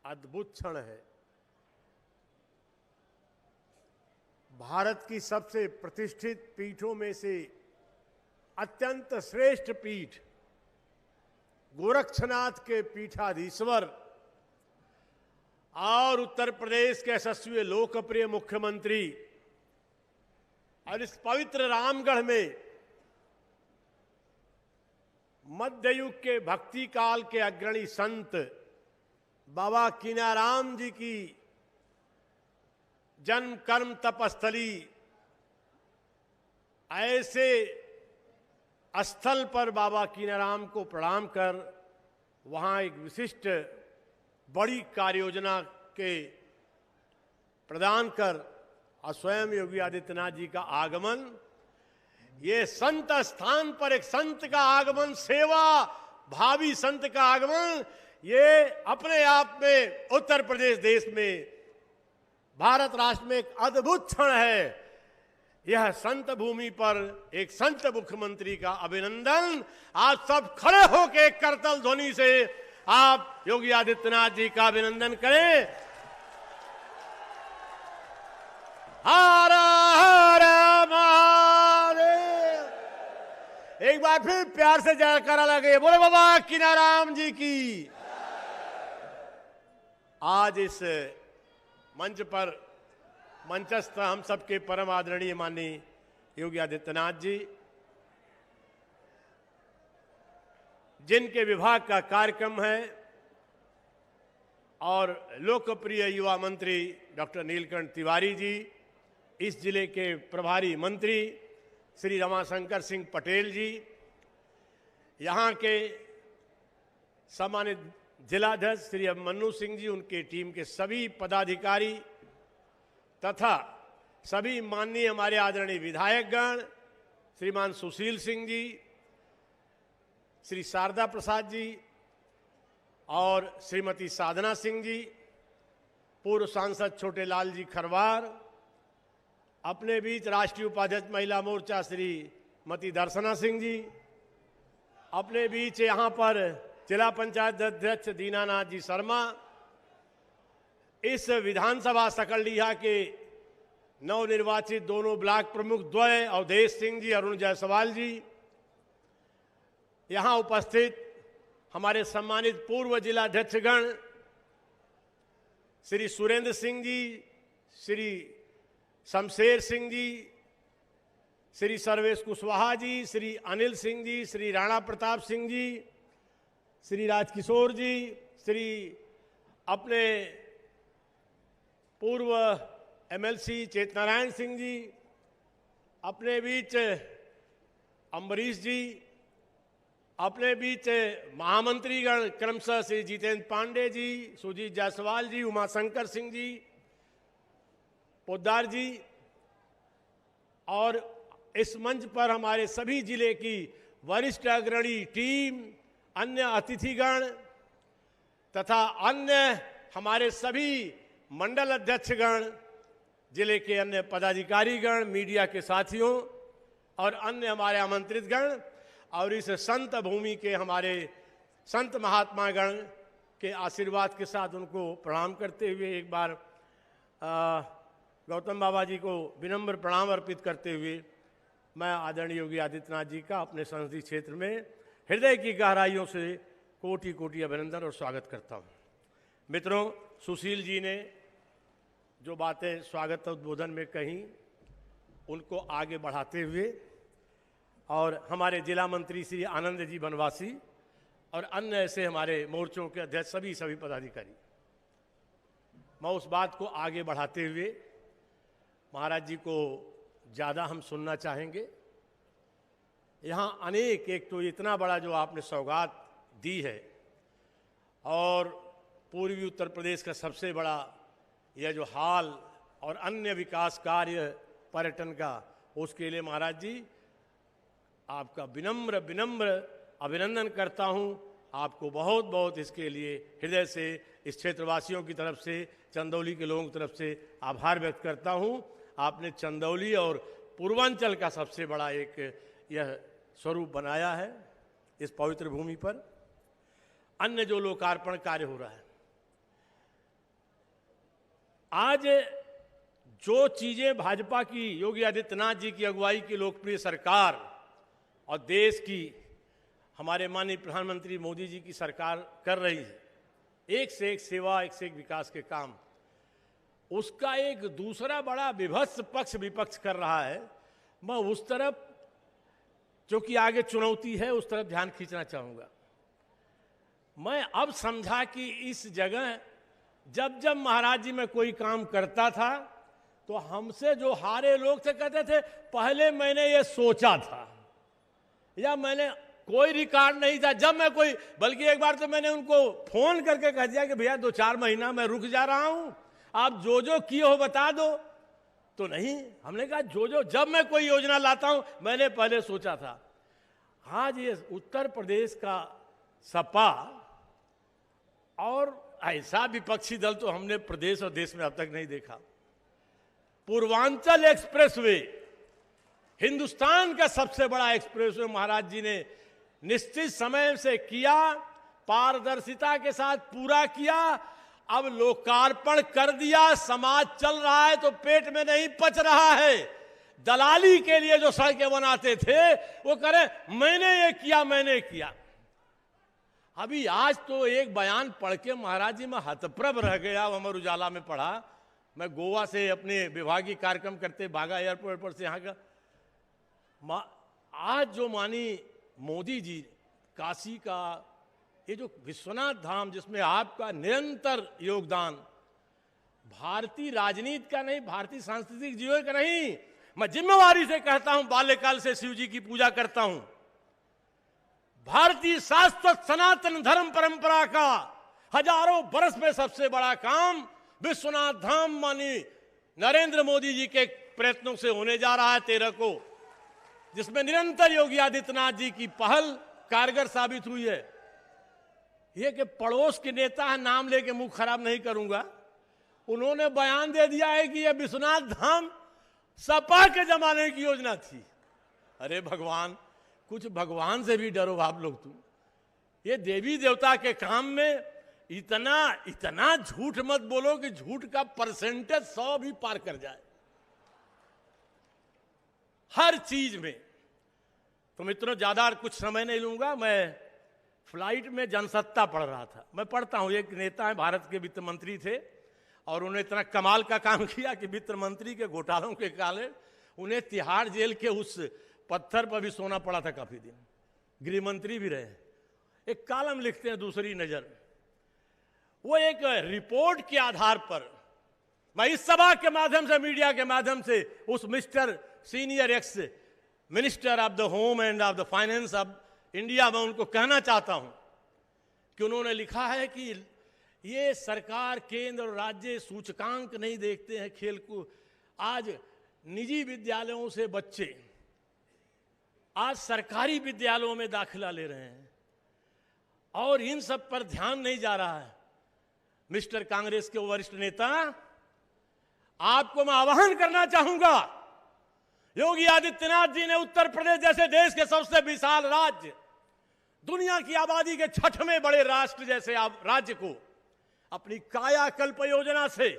अद्भुत क्षण है। भारत की सबसे प्रतिष्ठित पीठों में से अत्यंत श्रेष्ठ पीठ गोरक्षनाथ के पीठाधीश्वर और उत्तर प्रदेश के यशस्वी लोकप्रिय मुख्यमंत्री और इस पवित्र रामगढ़ में मध्ययुग के भक्ति काल के अग्रणी संत बाबा कीनाराम जी की जन्म कर्म तपस्थली, ऐसे स्थल पर बाबा कीनाराम को प्रणाम कर वहां एक विशिष्ट बड़ी कार्ययोजना के प्रदान कर और स्वयं योगी आदित्यनाथ जी का आगमन, ये संत स्थान पर एक संत का आगमन, सेवा भावी संत का आगमन, ये अपने आप में उत्तर प्रदेश देश में, भारत राष्ट्र में एक अद्भुत क्षण है। यह संत भूमि पर एक संत मुख्यमंत्री का अभिनंदन। आप सब खड़े होकर एक करतल ध्वनि से आप योगी आदित्यनाथ जी का अभिनंदन करें। हर हर महादेव। एक बार फिर प्यार से जयकारा लगे, बोले बाबा कीनाराम जी की। आज इस मंच पर मंचस्थ हम सबके परम आदरणीय माननीय योगी आदित्यनाथ जी, जिनके विभाग का कार्यक्रम है, और लोकप्रिय युवा मंत्री डॉक्टर नीलकंठ तिवारी जी, इस जिले के प्रभारी मंत्री श्री रमाशंकर सिंह पटेल जी, यहाँ के सम्मानित जिलाध्यक्ष श्री अभिमन्यु सिंह जी, उनके टीम के सभी पदाधिकारी तथा सभी माननीय हमारे आदरणीय विधायकगण, श्रीमान सुशील सिंह जी, श्री शारदा प्रसाद जी और श्रीमती साधना सिंह जी, पूर्व सांसद छोटे लाल जी खरवार, अपने बीच राष्ट्रीय उपाध्यक्ष महिला मोर्चा श्रीमती दर्शना सिंह जी, अपने बीच यहाँ पर जिला पंचायत अध्यक्ष दीनानाथ जी शर्मा, इस विधानसभा सकलडीहा के नवनिर्वाचित दोनों ब्लॉक प्रमुख द्वय अवधेश सिंह जी, अरुण जायसवाल जी, यहां उपस्थित हमारे सम्मानित पूर्व जिला अध्यक्षगण श्री सुरेंद्र सिंह जी, श्री शमशेर सिंह जी, श्री सर्वेश कुशवाहा जी, श्री अनिल सिंह जी, श्री राणा प्रताप सिंह जी, श्री राजकिशोर जी, श्री अपने पूर्व एमएलसी चेतनारायण सिंह जी, अपने बीच अम्बरीश जी, अपने बीच महामंत्रीगण क्रमशः श्री जितेंद्र पांडे जी, सुजीत जायसवाल जी, उमाशंकर सिंह जी, पोद्दार जी, और इस मंच पर हमारे सभी जिले की वरिष्ठ अग्रणी टीम, अन्य अतिथिगण तथा अन्य हमारे सभी मंडल अध्यक्षगण, जिले के अन्य पदाधिकारीगण, मीडिया के साथियों और अन्य हमारे आमंत्रित गण और इस संत भूमि के हमारे संत महात्मागण के आशीर्वाद के साथ उनको प्रणाम करते हुए एक बार गौतम बाबा जी को विनम्र प्रणाम अर्पित करते हुए मैं आदरणीय योगी आदित्यनाथ जी का अपने संसदीय क्षेत्र में हृदय की गहराइयों से कोटि कोटि अभिनंदन और स्वागत करता हूँ। मित्रों, सुशील जी ने जो बातें स्वागत उद्बोधन में कहीं, उनको आगे बढ़ाते हुए और हमारे जिला मंत्री श्री आनंद जी बनवासी और अन्य ऐसे हमारे मोर्चों के अध्यक्ष सभी पदाधिकारी, मैं उस बात को आगे बढ़ाते हुए महाराज जी को ज़्यादा हम सुनना चाहेंगे। यहाँ अनेक, एक तो इतना बड़ा जो आपने सौगात दी है और पूर्वी उत्तर प्रदेश का सबसे बड़ा यह जो हाल और अन्य विकास कार्य पर्यटन का, उसके लिए महाराज जी आपका विनम्र अभिनंदन करता हूं। आपको बहुत बहुत इसके लिए हृदय से इस क्षेत्रवासियों की तरफ से, चंदौली के लोगों की तरफ से आभार व्यक्त करता हूं। आपने चंदौली और पूर्वांचल का सबसे बड़ा एक यह स्वरूप बनाया है इस पवित्र भूमि पर। अन्य जो लोकार्पण कार्य हो रहा है, आज जो चीजें भाजपा की, योगी आदित्यनाथ जी की अगुवाई की लोकप्रिय सरकार और देश की हमारे माननीय प्रधानमंत्री मोदी जी की सरकार कर रही है, एक से एक सेवा, एक से एक विकास के काम, उसका एक दूसरा बड़ा विभत्स पक्ष विपक्ष कर रहा है। मैं उस तरफ, जो कि आगे चुनौती है, उस तरफ ध्यान खींचना चाहूंगा। मैं अब समझा कि इस जगह जब जब महाराज जी में कोई काम करता था तो हमसे जो हारे लोग थे कहते थे पहले मैंने ये सोचा था, या मैंने कोई रिकॉर्ड नहीं था जब मैं कोई, बल्कि एक बार तो मैंने उनको फोन करके कह दिया कि भैया 2-4 महीना मैं रुक जा रहा हूं, आप जो किए हो बता दो। तो नहीं, हमने कहा जो जब मैं कोई योजना लाता हूं मैंने पहले सोचा था। आज ये उत्तर प्रदेश का सपा और ऐसा विपक्षी दल तो हमने प्रदेश और देश में अब तक नहीं देखा। पूर्वांचल एक्सप्रेसवे, हिंदुस्तान का सबसे बड़ा एक्सप्रेसवे महाराज जी ने निश्चित समय से किया, पारदर्शिता के साथ पूरा किया, अब लोकार्पण कर दिया। समाज चल रहा है तो पेट में नहीं पच रहा है। दलाली के लिए जो सड़कें बनाते थे वो करें मैंने ये किया, मैंने किया। अभी आज तो एक बयान पढ़ के महाराज जी मैं हतप्रभ रह गया, अमर उजाला में पढ़ा। मैं गोवा से अपने विभागीय कार्यक्रम करते भागा एयरपोर्ट पर से यहाँ का। आज जो मानी मोदी जी काशी का ये जो विश्वनाथ धाम, जिसमें आपका निरंतर योगदान, भारतीय राजनीति का नहीं, भारतीय सांस्कृतिक जीवन का नहीं, मैं जिम्मेवारी से कहता हूं, बाल्यकाल से शिव जी की पूजा करता हूं। भारतीय शाश्वत सनातन धर्म परंपरा का हजारों बरस में सबसे बड़ा काम विश्वनाथ धाम मानी नरेंद्र मोदी जी के प्रयत्नों से होने जा रहा है 13 को, जिसमें निरंतर योगी आदित्यनाथ जी की पहल कारगर साबित हुई है। ये कि पड़ोस के नेता है, नाम लेके मुंह खराब नहीं करूंगा, उन्होंने बयान दे दिया है कि यह विश्वनाथ धाम सपा के जमाने की योजना थी। अरे भगवान, कुछ भगवान से भी डरो आप लोग। तुम ये देवी देवता के काम में इतना झूठ मत बोलो कि झूठ का परसेंटेज 100 भी पार कर जाए। हर चीज में। तो मित्रों, ज्यादा कुछ समय नहीं लूंगा। मैं फ्लाइट में जनसत्ता पढ़ रहा था। मैं पढ़ता हूं, एक नेता है, भारत के वित्त मंत्री थे, और उन्होंने इतना कमाल का काम किया कि वित्त मंत्री के घोटालों के कारण उन्हें तिहाड़ जेल के उस पत्थर पर भी सोना पड़ा था काफी दिन। गृह मंत्री भी रहे। एक कॉलम लिखते हैं दूसरी नजर। वो एक रिपोर्ट के आधार पर, मैं इस सभा के माध्यम से, मीडिया के माध्यम से उस mister senior ex minister of the home end of the finance of India में उनको कहना चाहता हूं कि उन्होंने लिखा है कि ये सरकार, केंद्र और राज्य सूचकांक नहीं देखते हैं खेल को। आज निजी विद्यालयों से बच्चे आज सरकारी विद्यालयों में दाखिला ले रहे हैं और इन सब पर ध्यान नहीं जा रहा है। मिस्टर कांग्रेस के वरिष्ठ नेता, आपको मैं आह्वान करना चाहूंगा, योगी आदित्यनाथ जी ने उत्तर प्रदेश जैसे देश के सबसे विशाल राज्य, दुनिया की आबादी के छठवें बड़े राष्ट्र जैसे राज्य को अपनी कायाकल्प योजना से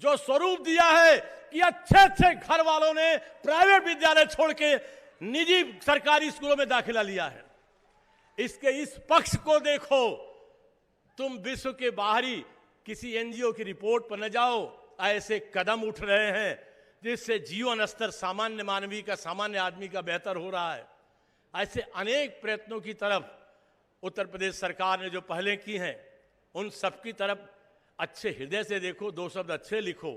जो स्वरूप दिया है कि अच्छे अच्छे घर वालों ने प्राइवेट विद्यालय छोड़ के निजी सरकारी स्कूलों में दाखिला लिया है। इसके इस पक्ष को देखो। तुम विश्व के बाहरी किसी एनजीओ की रिपोर्ट पर न जाओ। ऐसे कदम उठ रहे हैं जिससे जीवन स्तर सामान्य मानवीय का, सामान्य आदमी का बेहतर हो रहा है। ऐसे अनेक प्रयत्नों की तरफ उत्तर प्रदेश सरकार ने जो पहले की हैं, उन सबकी तरफ अच्छे हृदय से देखो, दो शब्द अच्छे लिखो।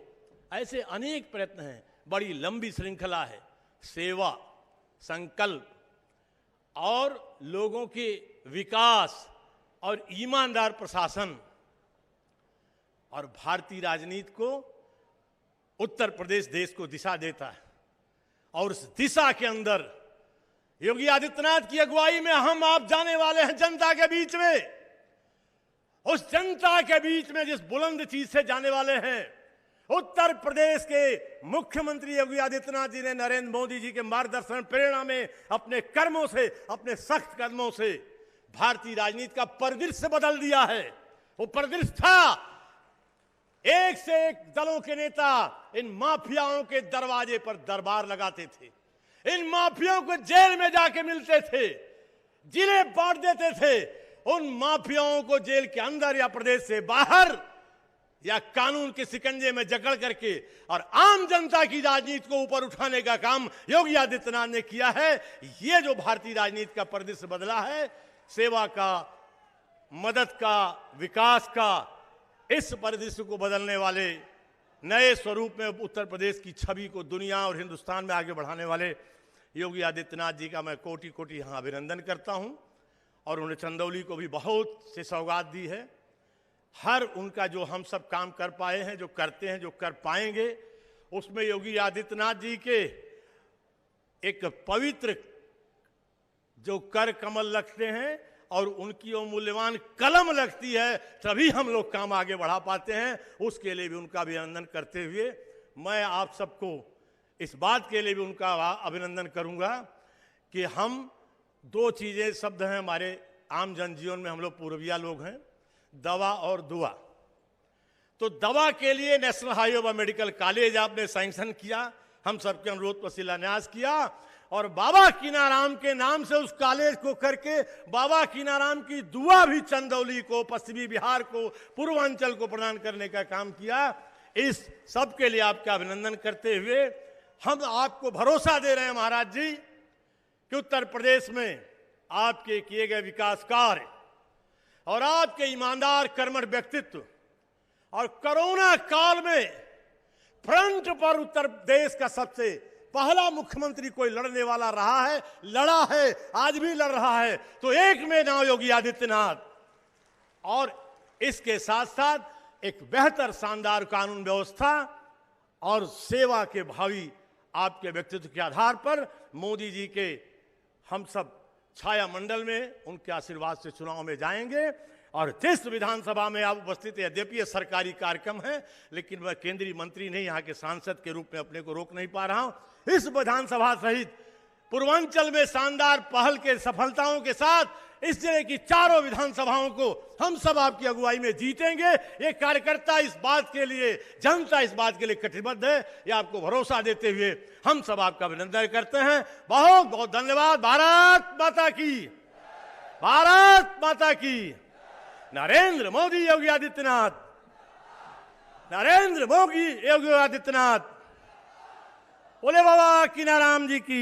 ऐसे अनेक प्रयत्न हैं, बड़ी लंबी श्रृंखला है। सेवा, संकल्प और लोगों के विकास और ईमानदार प्रशासन और भारतीय राजनीति को उत्तर प्रदेश देश को दिशा देता है। और उस दिशा के अंदर योगी आदित्यनाथ की अगुवाई में हम आप जाने वाले हैं जनता के बीच में। उस जनता के बीच में जिस बुलंद चीज से जाने वाले हैं, उत्तर प्रदेश के मुख्यमंत्री योगी आदित्यनाथ जी ने नरेंद्र मोदी जी के मार्गदर्शन प्रेरणा में अपने कर्मों से, अपने सख्त कदमों से भारतीय राजनीति का परिदृश्य बदल दिया है। वो परिदृश्य था, एक से एक दलों के नेता इन माफियाओं के दरवाजे पर दरबार लगाते थे, इन माफियाओं को जेल में जाके मिलते थे, जिन्हें बांट देते थे। उन माफियाओं को जेल के अंदर या प्रदेश से बाहर या कानून के शिकंजे में जकड़ करके और आम जनता की राजनीति को ऊपर उठाने का काम योगी आदित्यनाथ ने किया है। ये जो भारतीय राजनीति का परिदृश्य बदला है, सेवा का, मदद का, विकास का, इस परिदृश्य को बदलने वाले नए स्वरूप में उत्तर प्रदेश की छवि को दुनिया और हिंदुस्तान में आगे बढ़ाने वाले योगी आदित्यनाथ जी का मैं कोटि कोटि यहां अभिनंदन करता हूं। और उन्हें चंदौली को भी बहुत से सौगात दी है। हर उनका जो हम सब काम कर पाए हैं, जो करते हैं, जो कर पाएंगे, उसमें योगी आदित्यनाथ जी के एक पवित्र जो कर कमल लगते हैं और उनकी वो मूल्यवान कलम लगती है, तभी हम लोग काम आगे बढ़ा पाते हैं। उसके लिए भी उनका अभिनंदन करते हुए मैं आप सबको इस बात के लिए भी उनका अभिनंदन करूंगा कि हम दो चीजें शब्द हैं हमारे आम जनजीवन में, हम लोग पूर्विया लोग हैं, दवा और दुआ। तो दवा के लिए नेशनल हाईवे मेडिकल कॉलेज आपने सैंक्शन किया, हम सबके अनुरोध पर शिलान्यास किया और बाबा कीनाराम के नाम से उस कॉलेज को करके बाबा कीनाराम की दुआ भी चंदौली को, पश्चिमी बिहार को, पूर्वांचल को प्रदान करने का काम किया। इस सब के लिए आपका अभिनंदन करते हुए हम आपको भरोसा दे रहे हैं महाराज जी कि उत्तर प्रदेश में आपके किए गए विकास कार्य और आपके ईमानदार कर्मठ व्यक्तित्व और कोरोना काल में फ्रंट पर उत्तर प्रदेश का सबसे पहला मुख्यमंत्री कोई लड़ने वाला रहा है, लड़ा है, आज भी लड़ रहा है, तो एक में नाम योगी आदित्यनाथ। और इसके साथ साथ एक बेहतर शानदार कानून व्यवस्था और सेवा के भावी आपके व्यक्तित्व के आधार पर मोदी जी के हम सब छाया मंडल में उनके आशीर्वाद से चुनाव में जाएंगे। और जिस विधानसभा में आप उपस्थित है, यद्यपि यह सरकारी कार्यक्रम है, लेकिन मैं केंद्रीय मंत्री नहीं, यहाँ के सांसद के रूप में अपने को रोक नहीं पा रहा हूं। इस विधानसभा सहित पूर्वांचल में शानदार पहल के सफलताओं के साथ इस जिले की चारों विधानसभाओं को हम सब आपकी अगुवाई में जीतेंगे। ये कार्यकर्ता इस बात के लिए, जनता इस बात के लिए कटिबद्ध है। ये आपको भरोसा देते हुए हम सब आपका अभिनंदन करते हैं। बहुत बहुत धन्यवाद। भारत माता की, भारत माता की। नरेंद्र मोदी योगी आदित्यनाथ, नरेंद्र मोदी योगी आदित्यनाथ। बोले बाबा कीनाराम जी की।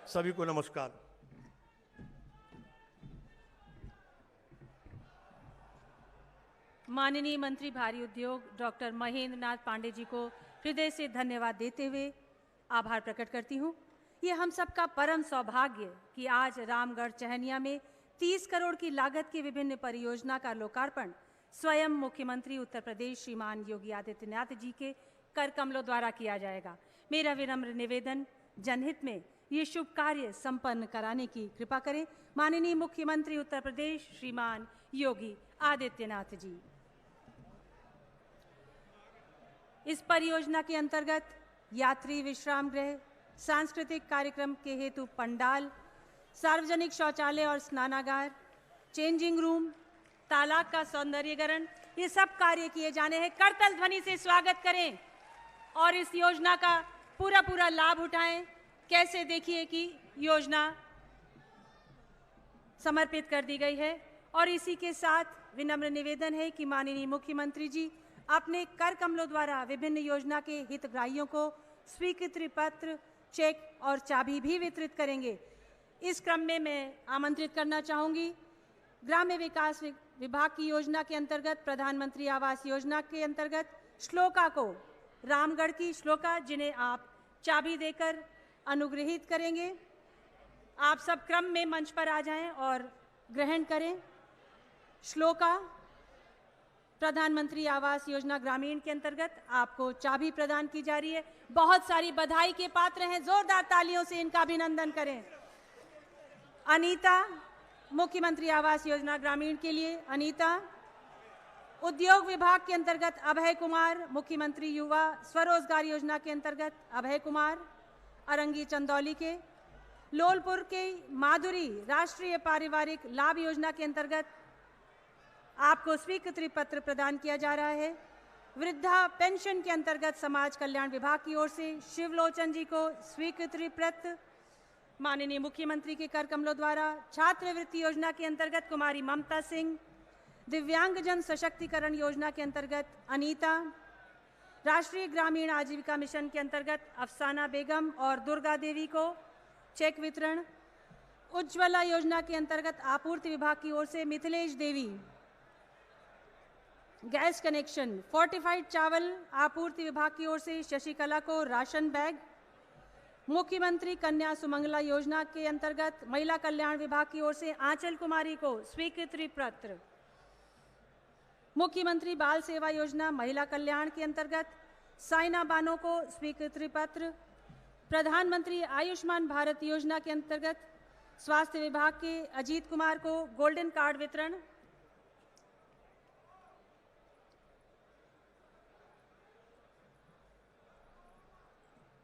सभी को नमस्कार। माननीय मंत्री भारी उद्योग डॉक्टर महेंद्र नाथ पांडे जी को हृदय से धन्यवाद देते हुए आभार प्रकट करती हूँ। ये हम सबका परम सौभाग्य कि आज रामगढ़ चहनिया में 30 करोड़ की लागत की विभिन्न परियोजना का लोकार्पण स्वयं मुख्यमंत्री उत्तर प्रदेश श्रीमान योगी आदित्यनाथ जी के कर कमलों द्वारा किया जाएगा। मेरा विनम्र निवेदन, जनहित में ये शुभ कार्य संपन्न कराने की कृपा करें। माननीय मुख्यमंत्री उत्तर प्रदेश श्रीमान योगी आदित्यनाथ जी। इस परियोजना के अंतर्गत यात्री विश्राम गृह, सांस्कृतिक कार्यक्रम के हेतु पंडाल, सार्वजनिक शौचालय और स्नानागार, चेंजिंग रूम, तालाब का सौंदर्यीकरण, ये सब कार्य किए जाने हैं। करतल ध्वनि से स्वागत करें और इस योजना का पूरा लाभ उठाएं। कैसे देखिए कि योजना समर्पित कर दी गई है। और इसी के साथ विनम्र निवेदन है कि माननीय मुख्यमंत्री जी अपने कर कमलों द्वारा विभिन्न योजना के हितग्राहियों को स्वीकृति पत्र, चेक और चाबी भी वितरित करेंगे। इस क्रम में मैं आमंत्रित करना चाहूँगी ग्राम्य विकास विभाग की योजना के अंतर्गत प्रधानमंत्री आवास योजना के अंतर्गत श्लोका को, रामगढ़ की श्लोका, जिन्हें आप चाबी देकर अनुग्रहित करेंगे। आप सब क्रम में मंच पर आ जाएं और ग्रहण करें। श्लोका प्रधानमंत्री आवास योजना ग्रामीण के अंतर्गत आपको चाबी प्रदान की जा रही है। बहुत सारी बधाई के पात्र हैं, जोरदार तालियों से इनका अभिनंदन करें। अनीता, मुख्यमंत्री आवास योजना ग्रामीण के लिए अनीता। उद्योग विभाग के अंतर्गत अभय कुमार, मुख्यमंत्री युवा स्वरोजगार योजना के अंतर्गत अभय कुमार, अरंगी चंदौली के। लोलपुर के माधुरी, राष्ट्रीय पारिवारिक लाभ योजना के अंतर्गत आपको स्वीकृति पत्र प्रदान किया जा रहा है। वृद्धा पेंशन के अंतर्गत समाज कल्याण विभाग की ओर से शिवलोचन जी को स्वीकृति पत्र माननीय मुख्यमंत्री के कर कमलों द्वारा। छात्रवृत्ति योजना के अंतर्गत कुमारी ममता सिंह, दिव्यांगजन सशक्तिकरण योजना के अंतर्गत अनीता, राष्ट्रीय ग्रामीण आजीविका मिशन के अंतर्गत अफसाना बेगम और दुर्गा देवी को चेक वितरण। उज्ज्वला योजना के अंतर्गत आपूर्ति विभाग की ओर से मिथिलेश देवी, गैस कनेक्शन, फोर्टिफाइड चावल आपूर्ति विभाग की ओर से शशिकला को राशन बैग। मुख्यमंत्री कन्या सुमंगला योजना के अंतर्गत महिला कल्याण विभाग की ओर से आंचल कुमारी को स्वीकृति पत्र। मुख्यमंत्री बाल सेवा योजना महिला कल्याण के अंतर्गत साइना बानो को स्वीकृति पत्र। प्रधानमंत्री आयुष्मान भारत योजना के अंतर्गत स्वास्थ्य विभाग के अजीत कुमार को गोल्डन कार्ड वितरण।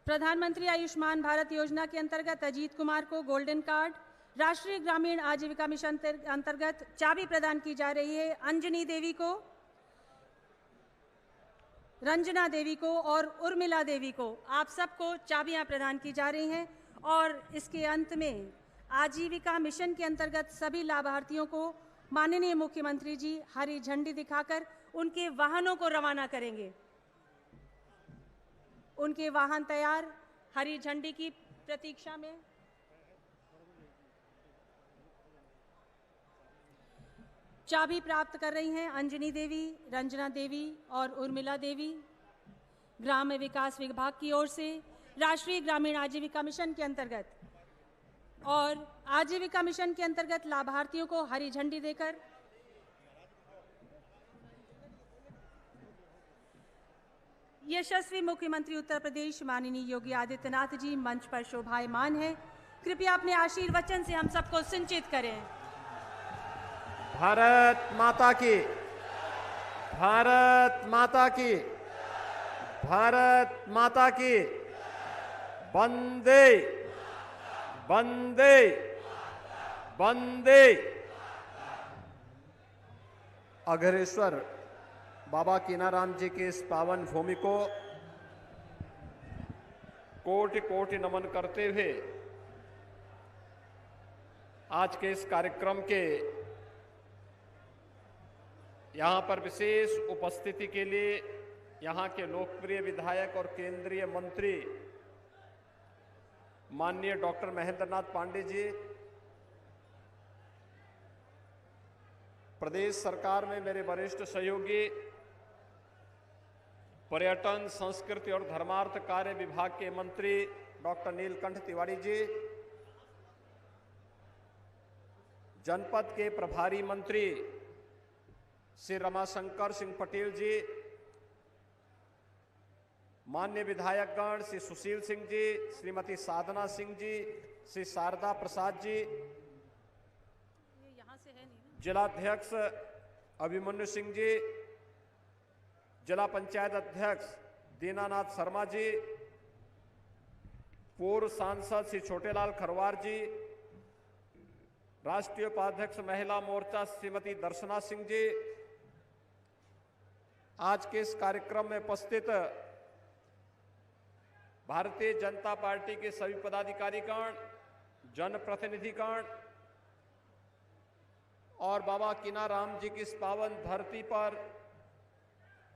प्रधानमंत्री आयुष्मान भारत योजना के अंतर्गत अजीत कुमार को गोल्डन कार्ड। राष्ट्रीय ग्रामीण आजीविका मिशन अंतर्गत चाबी प्रदान की जा रही है अंजनी देवी को, रंजना देवी को और उर्मिला देवी को। आप सबको चाबियां प्रदान की जा रही हैं। और इसके अंत में आजीविका मिशन के अंतर्गत सभी लाभार्थियों को माननीय मुख्यमंत्री जी हरी झंडी दिखाकर उनके वाहनों को रवाना करेंगे। उनके वाहन तैयार, हरी झंडी की प्रतीक्षा में। चाबी प्राप्त कर रही हैं अंजनी देवी, रंजना देवी और उर्मिला देवी। ग्राम्य विकास विभाग की ओर से राष्ट्रीय ग्रामीण आजीविका मिशन के अंतर्गत और आजीविका मिशन के अंतर्गत लाभार्थियों को हरी झंडी देकर यशस्वी मुख्यमंत्री उत्तर प्रदेश माननीय योगी आदित्यनाथ जी मंच पर शोभायमान है। कृपया अपने आशीर्वचन से हम सबको सिंचित करें। भारत माता की, भारत माता की, भारत माता की। वंदे वंदे वंदे। अघोरेश्वर बाबा कीनाराम जी की इस पावन भूमि को कोटि कोटि नमन करते हुए आज के इस कार्यक्रम के यहाँ पर विशेष उपस्थिति के लिए यहाँ के लोकप्रिय विधायक और केंद्रीय मंत्री माननीय डॉक्टर महेंद्र नाथ पांडे जी, प्रदेश सरकार में मेरे वरिष्ठ सहयोगी पर्यटन, संस्कृति और धर्मार्थ कार्य विभाग के मंत्री डॉक्टर नीलकंठ तिवारी जी, जनपद के प्रभारी मंत्री श्री रमाशंकर सिंह पटेल जी, माननीय विधायकगण श्री सुशील सिंह जी, श्रीमती साधना सिंह जी, श्री शारदा प्रसाद जी, जिलाध्यक्ष अभिमन्यु सिंह जी, जिला पंचायत अध्यक्ष दीनानाथ शर्मा जी, पूर्व सांसद श्री छोटेलाल खरवार जी, राष्ट्रीय उपाध्यक्ष महिला मोर्चा श्रीमती दर्शना सिंह जी, आज के इस कार्यक्रम में उपस्थित भारतीय जनता पार्टी के सभी पदाधिकारीगण, जनप्रतिनिधिगण और बाबा कीनाराम जी की इस पावन धरती पर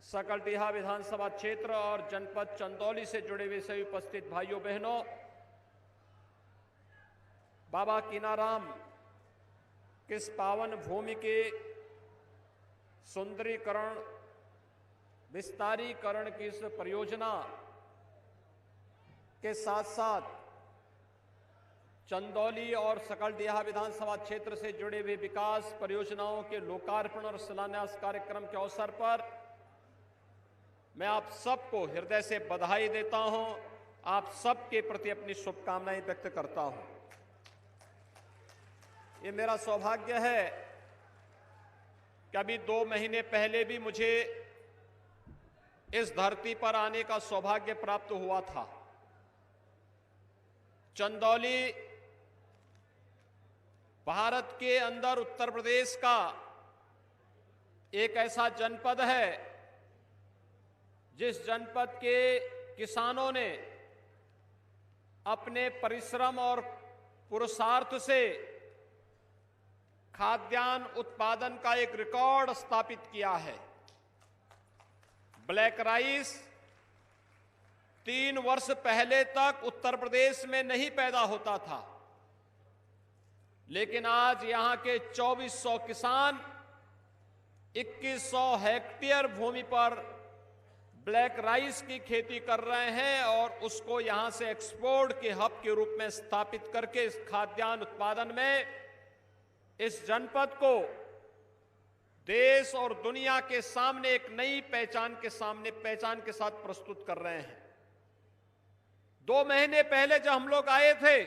सकलडीहा विधानसभा क्षेत्र और जनपद चंदौली से जुड़े हुए सभी उपस्थित भाइयों बहनों, बाबा कीनाराम किस पावन भूमि के सुंदरीकरण, विस्तारीकरण की इस परियोजना के साथ साथ चंदौली और सकलडीहा विधानसभा क्षेत्र से जुड़े हुए विकास परियोजनाओं के लोकार्पण और शिलान्यास कार्यक्रम के अवसर पर मैं आप सबको हृदय से बधाई देता हूं, आप सबके प्रति अपनी शुभकामनाएं व्यक्त करता हूं। ये मेरा सौभाग्य है कि अभी 2 महीने पहले भी मुझे इस धरती पर आने का सौभाग्य प्राप्त हुआ था। चंदौली भारत के अंदर उत्तर प्रदेश का एक ऐसा जनपद है जिस जनपद के किसानों ने अपने परिश्रम और पुरुषार्थ से खाद्यान्न उत्पादन का एक रिकॉर्ड स्थापित किया है। ब्लैक राइस 3 वर्ष पहले तक उत्तर प्रदेश में नहीं पैदा होता था, लेकिन आज यहां के 2400 किसान 2100 हेक्टेयर भूमि पर ब्लैक राइस की खेती कर रहे हैं और उसको यहां से एक्सपोर्ट के हब के रूप में स्थापित करके इस खाद्यान्न उत्पादन में इस जनपद को देश और दुनिया के सामने एक नई पहचान के साथ प्रस्तुत कर रहे हैं। 2 महीने पहले जब हम लोग आए थे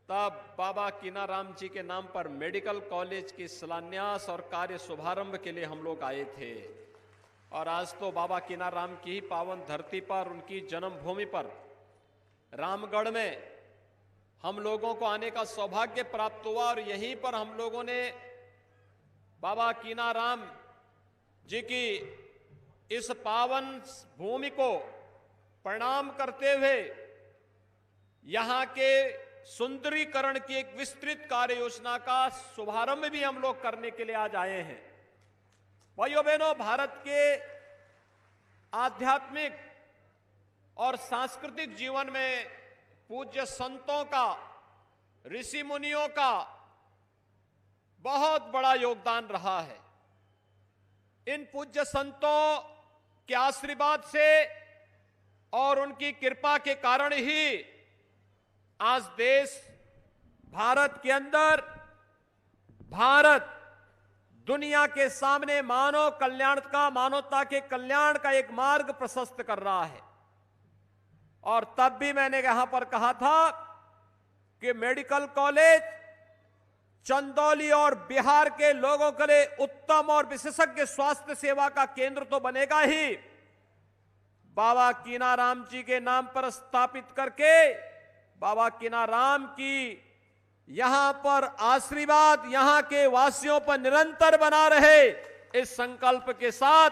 तब बाबा कीनाराम जी के नाम पर मेडिकल कॉलेज की शिलान्यास और कार्य शुभारंभ के लिए हम लोग आए थे, और आज तो बाबा कीनाराम की ही पावन धरती पर, उनकी जन्मभूमि पर रामगढ़ में हम लोगों को आने का सौभाग्य प्राप्त हुआ और यहीं पर हम लोगों ने बाबा कीनाराम जी की इस पावन भूमि को प्रणाम करते हुए यहां के सुंदरीकरण की एक विस्तृत कार्य योजना का शुभारंभ भी हम लोग करने के लिए आज आए हैं। भाइयों बहनों, भारत के आध्यात्मिक और सांस्कृतिक जीवन में पूज्य संतों का, ऋषि मुनियों का बहुत बड़ा योगदान रहा है। इन पूज्य संतों के आशीर्वाद से और उनकी कृपा के कारण ही आज देश, भारत के अंदर, भारत दुनिया के सामने मानवता के कल्याण का एक मार्ग प्रशस्त कर रहा है। और तब भी मैंने यहां पर कहा था कि मेडिकल कॉलेज चंदौली और बिहार के लोगों के लिए उत्तम और विशेषज्ञ स्वास्थ्य सेवा का केंद्र तो बनेगा ही, बाबा कीनाराम जी के नाम पर स्थापित करके बाबा कीनाराम की यहां पर आशीर्वाद यहां के वासियों पर निरंतर बना रहे, इस संकल्प के साथ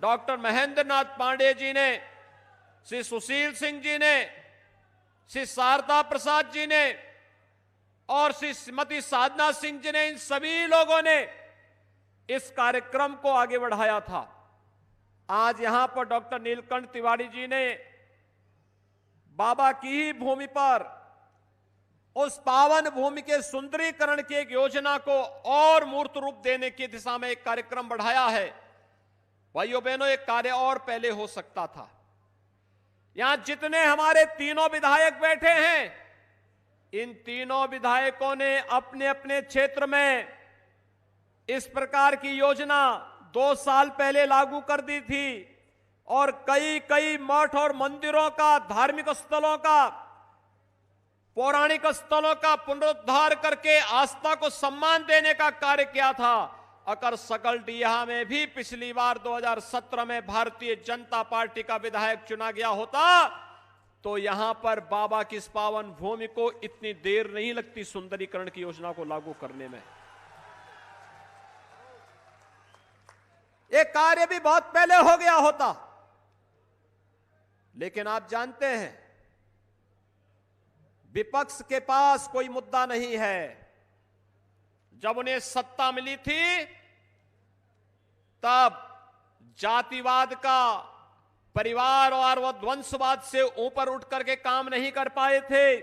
डॉक्टर महेंद्र नाथ पांडे जी ने, श्री सुशील सिंह जी ने, श्री शारदा प्रसाद जी ने और श्री श्रीमती साधना सिंह जी ने, इन सभी लोगों ने इस कार्यक्रम को आगे बढ़ाया था। आज यहां पर डॉक्टर नीलकंठ तिवारी जी ने बाबा की ही भूमि पर उस पावन भूमि के सुंदरीकरण की एक योजना को और मूर्त रूप देने की दिशा में एक कार्यक्रम बढ़ाया है। भाइयों बहनों, एक कार्य और पहले हो सकता था। यहां जितने हमारे तीनों विधायक बैठे हैं, इन तीनों विधायकों ने अपने अपने क्षेत्र में इस प्रकार की योजना 2 साल पहले लागू कर दी थी और कई कई मठ और मंदिरों का, धार्मिक स्थलों का, पौराणिक स्थलों का पुनरुद्धार करके आस्था को सम्मान देने का कार्य किया था। अगर सकलडीहा में भी पिछली बार 2017 में भारतीय जनता पार्टी का विधायक चुना गया होता तो यहां पर बाबा की इस पावन भूमि को इतनी देर नहीं लगती सुंदरीकरण की योजना को लागू करने में। यह कार्य भी बहुत पहले हो गया होता, लेकिन आप जानते हैं विपक्ष के पास कोई मुद्दा नहीं है। जब उन्हें सत्ता मिली थी तब जातिवाद का, परिवार और वंशवाद से ऊपर उठ करके काम नहीं कर पाए थे।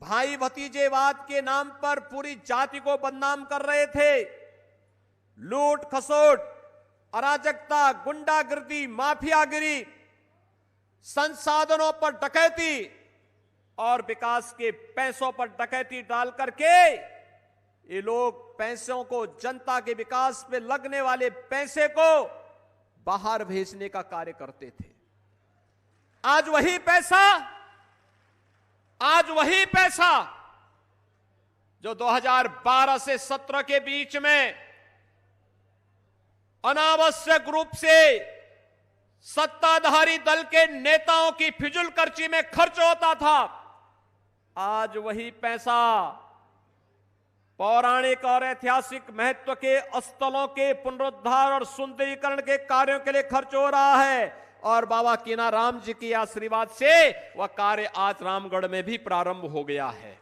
भाई भतीजेवाद के नाम पर पूरी जाति को बदनाम कर रहे थे। लूट खसोट, अराजकता, गुंडागिर्दी, माफियागिरी, संसाधनों पर डकैती और विकास के पैसों पर डकैती डाल करके ये लोग पैसों को, जनता के विकास पे लगने वाले पैसे को बाहर भेजने का कार्य करते थे। आज वही पैसा जो 2012 से 17 के बीच में अनावश्यक रूप से सत्ताधारी दल के नेताओं की फिजूल खर्ची में खर्च होता था, आज वही पैसा पौराणिक और ऐतिहासिक महत्व के स्थलों के पुनरुद्धार और सुंदरीकरण के कार्यों के लिए खर्च हो रहा है। और बाबा कीनाराम जी की आशीर्वाद से वह कार्य आज रामगढ़ में भी प्रारंभ हो गया है।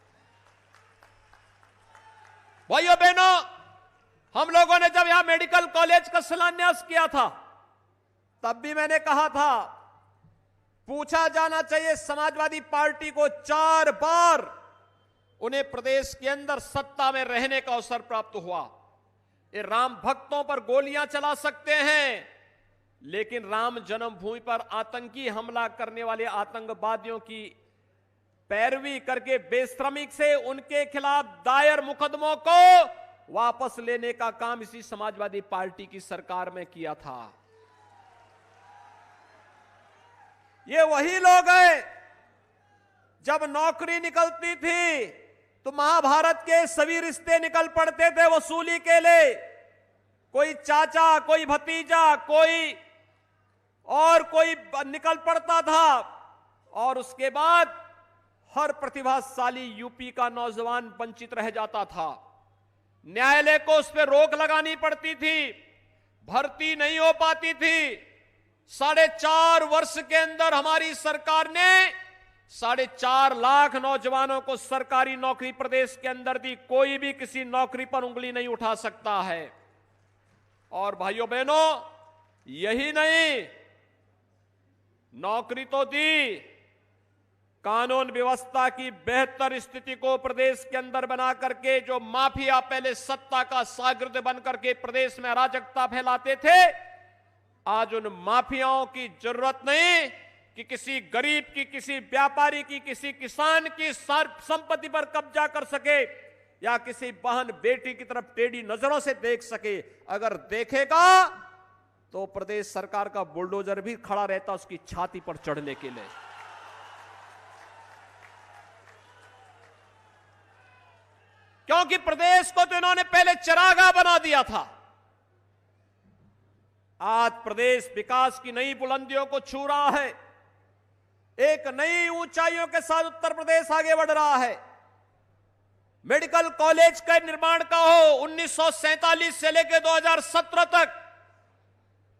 भाइयों बहनों, हम लोगों ने जब यहां मेडिकल कॉलेज का शिलान्यास किया था तब भी मैंने कहा था, पूछा जाना चाहिए समाजवादी पार्टी को 4 बार उन्हें प्रदेश के अंदर सत्ता में रहने का अवसर प्राप्त हुआ। ये राम भक्तों पर गोलियां चला सकते हैं, लेकिन राम जन्मभूमि पर आतंकी हमला करने वाले आतंकवादियों की पैरवी करके बेशर्मी से उनके खिलाफ दायर मुकदमों को वापस लेने का काम इसी समाजवादी पार्टी की सरकार में किया था। ये वही लोग हैं, जब नौकरी निकलती थी तो महाभारत के सभी रिश्ते निकल पड़ते थे वसूली के लिए। कोई चाचा, कोई भतीजा, कोई निकल पड़ता था और उसके बाद हर प्रतिभाशाली यूपी का नौजवान वंचित रह जाता था। न्यायालय को उस पर रोक लगानी पड़ती थी, भर्ती नहीं हो पाती थी। 4.5 वर्ष के अंदर हमारी सरकार ने 4.5 लाख नौजवानों को सरकारी नौकरी प्रदेश के अंदर दी। कोई भी किसी नौकरी पर उंगली नहीं उठा सकता है। और भाइयों बहनों, यही नहीं, नौकरी तो दी, कानून व्यवस्था की बेहतर स्थिति को प्रदेश के अंदर बना करके जो माफिया पहले सत्ता का शागिर्द बन करके प्रदेश में अराजकता फैलाते थे, आज उन माफियाओं की जरूरत नहीं कि किसी गरीब की, किसी व्यापारी की, किसी किसान की संपत्ति पर कब्जा कर सके या किसी बहन बेटी की तरफ टेढ़ी नजरों से देख सके। अगर देखेगा तो प्रदेश सरकार का बुलडोजर भी खड़ा रहता उसकी छाती पर चढ़ने के लिए। क्योंकि प्रदेश को तो इन्होंने पहले चरागाह बना दिया था। आज प्रदेश विकास की नई बुलंदियों को छू रहा है। एक नई ऊंचाइयों के साथ उत्तर प्रदेश आगे बढ़ रहा है। मेडिकल कॉलेज का निर्माण का हो, 1947 से लेकर 2017 तक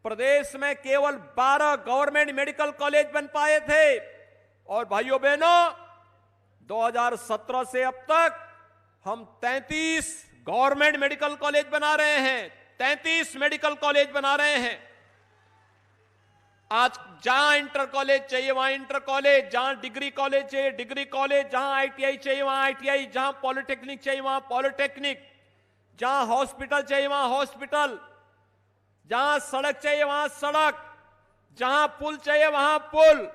प्रदेश में केवल 12 गवर्नमेंट मेडिकल कॉलेज बन पाए थे। और भाइयों बहनों, 2017 से अब तक हम 33 गवर्नमेंट मेडिकल कॉलेज बना रहे हैं, 33 मेडिकल कॉलेज बना रहे हैं। आज जहां इंटर कॉलेज चाहिए वहां इंटर कॉलेज, जहां डिग्री कॉलेज चाहिए डिग्री कॉलेज, जहां आईटीआई चाहिए वहां आईटीआई, जहां पॉलिटेक्निक चाहिए वहां पॉलिटेक्निक, जहां हॉस्पिटल चाहिए वहां हॉस्पिटल, जहां सड़क चाहिए वहां सड़क, जहां पुल चाहिए वहां पुल,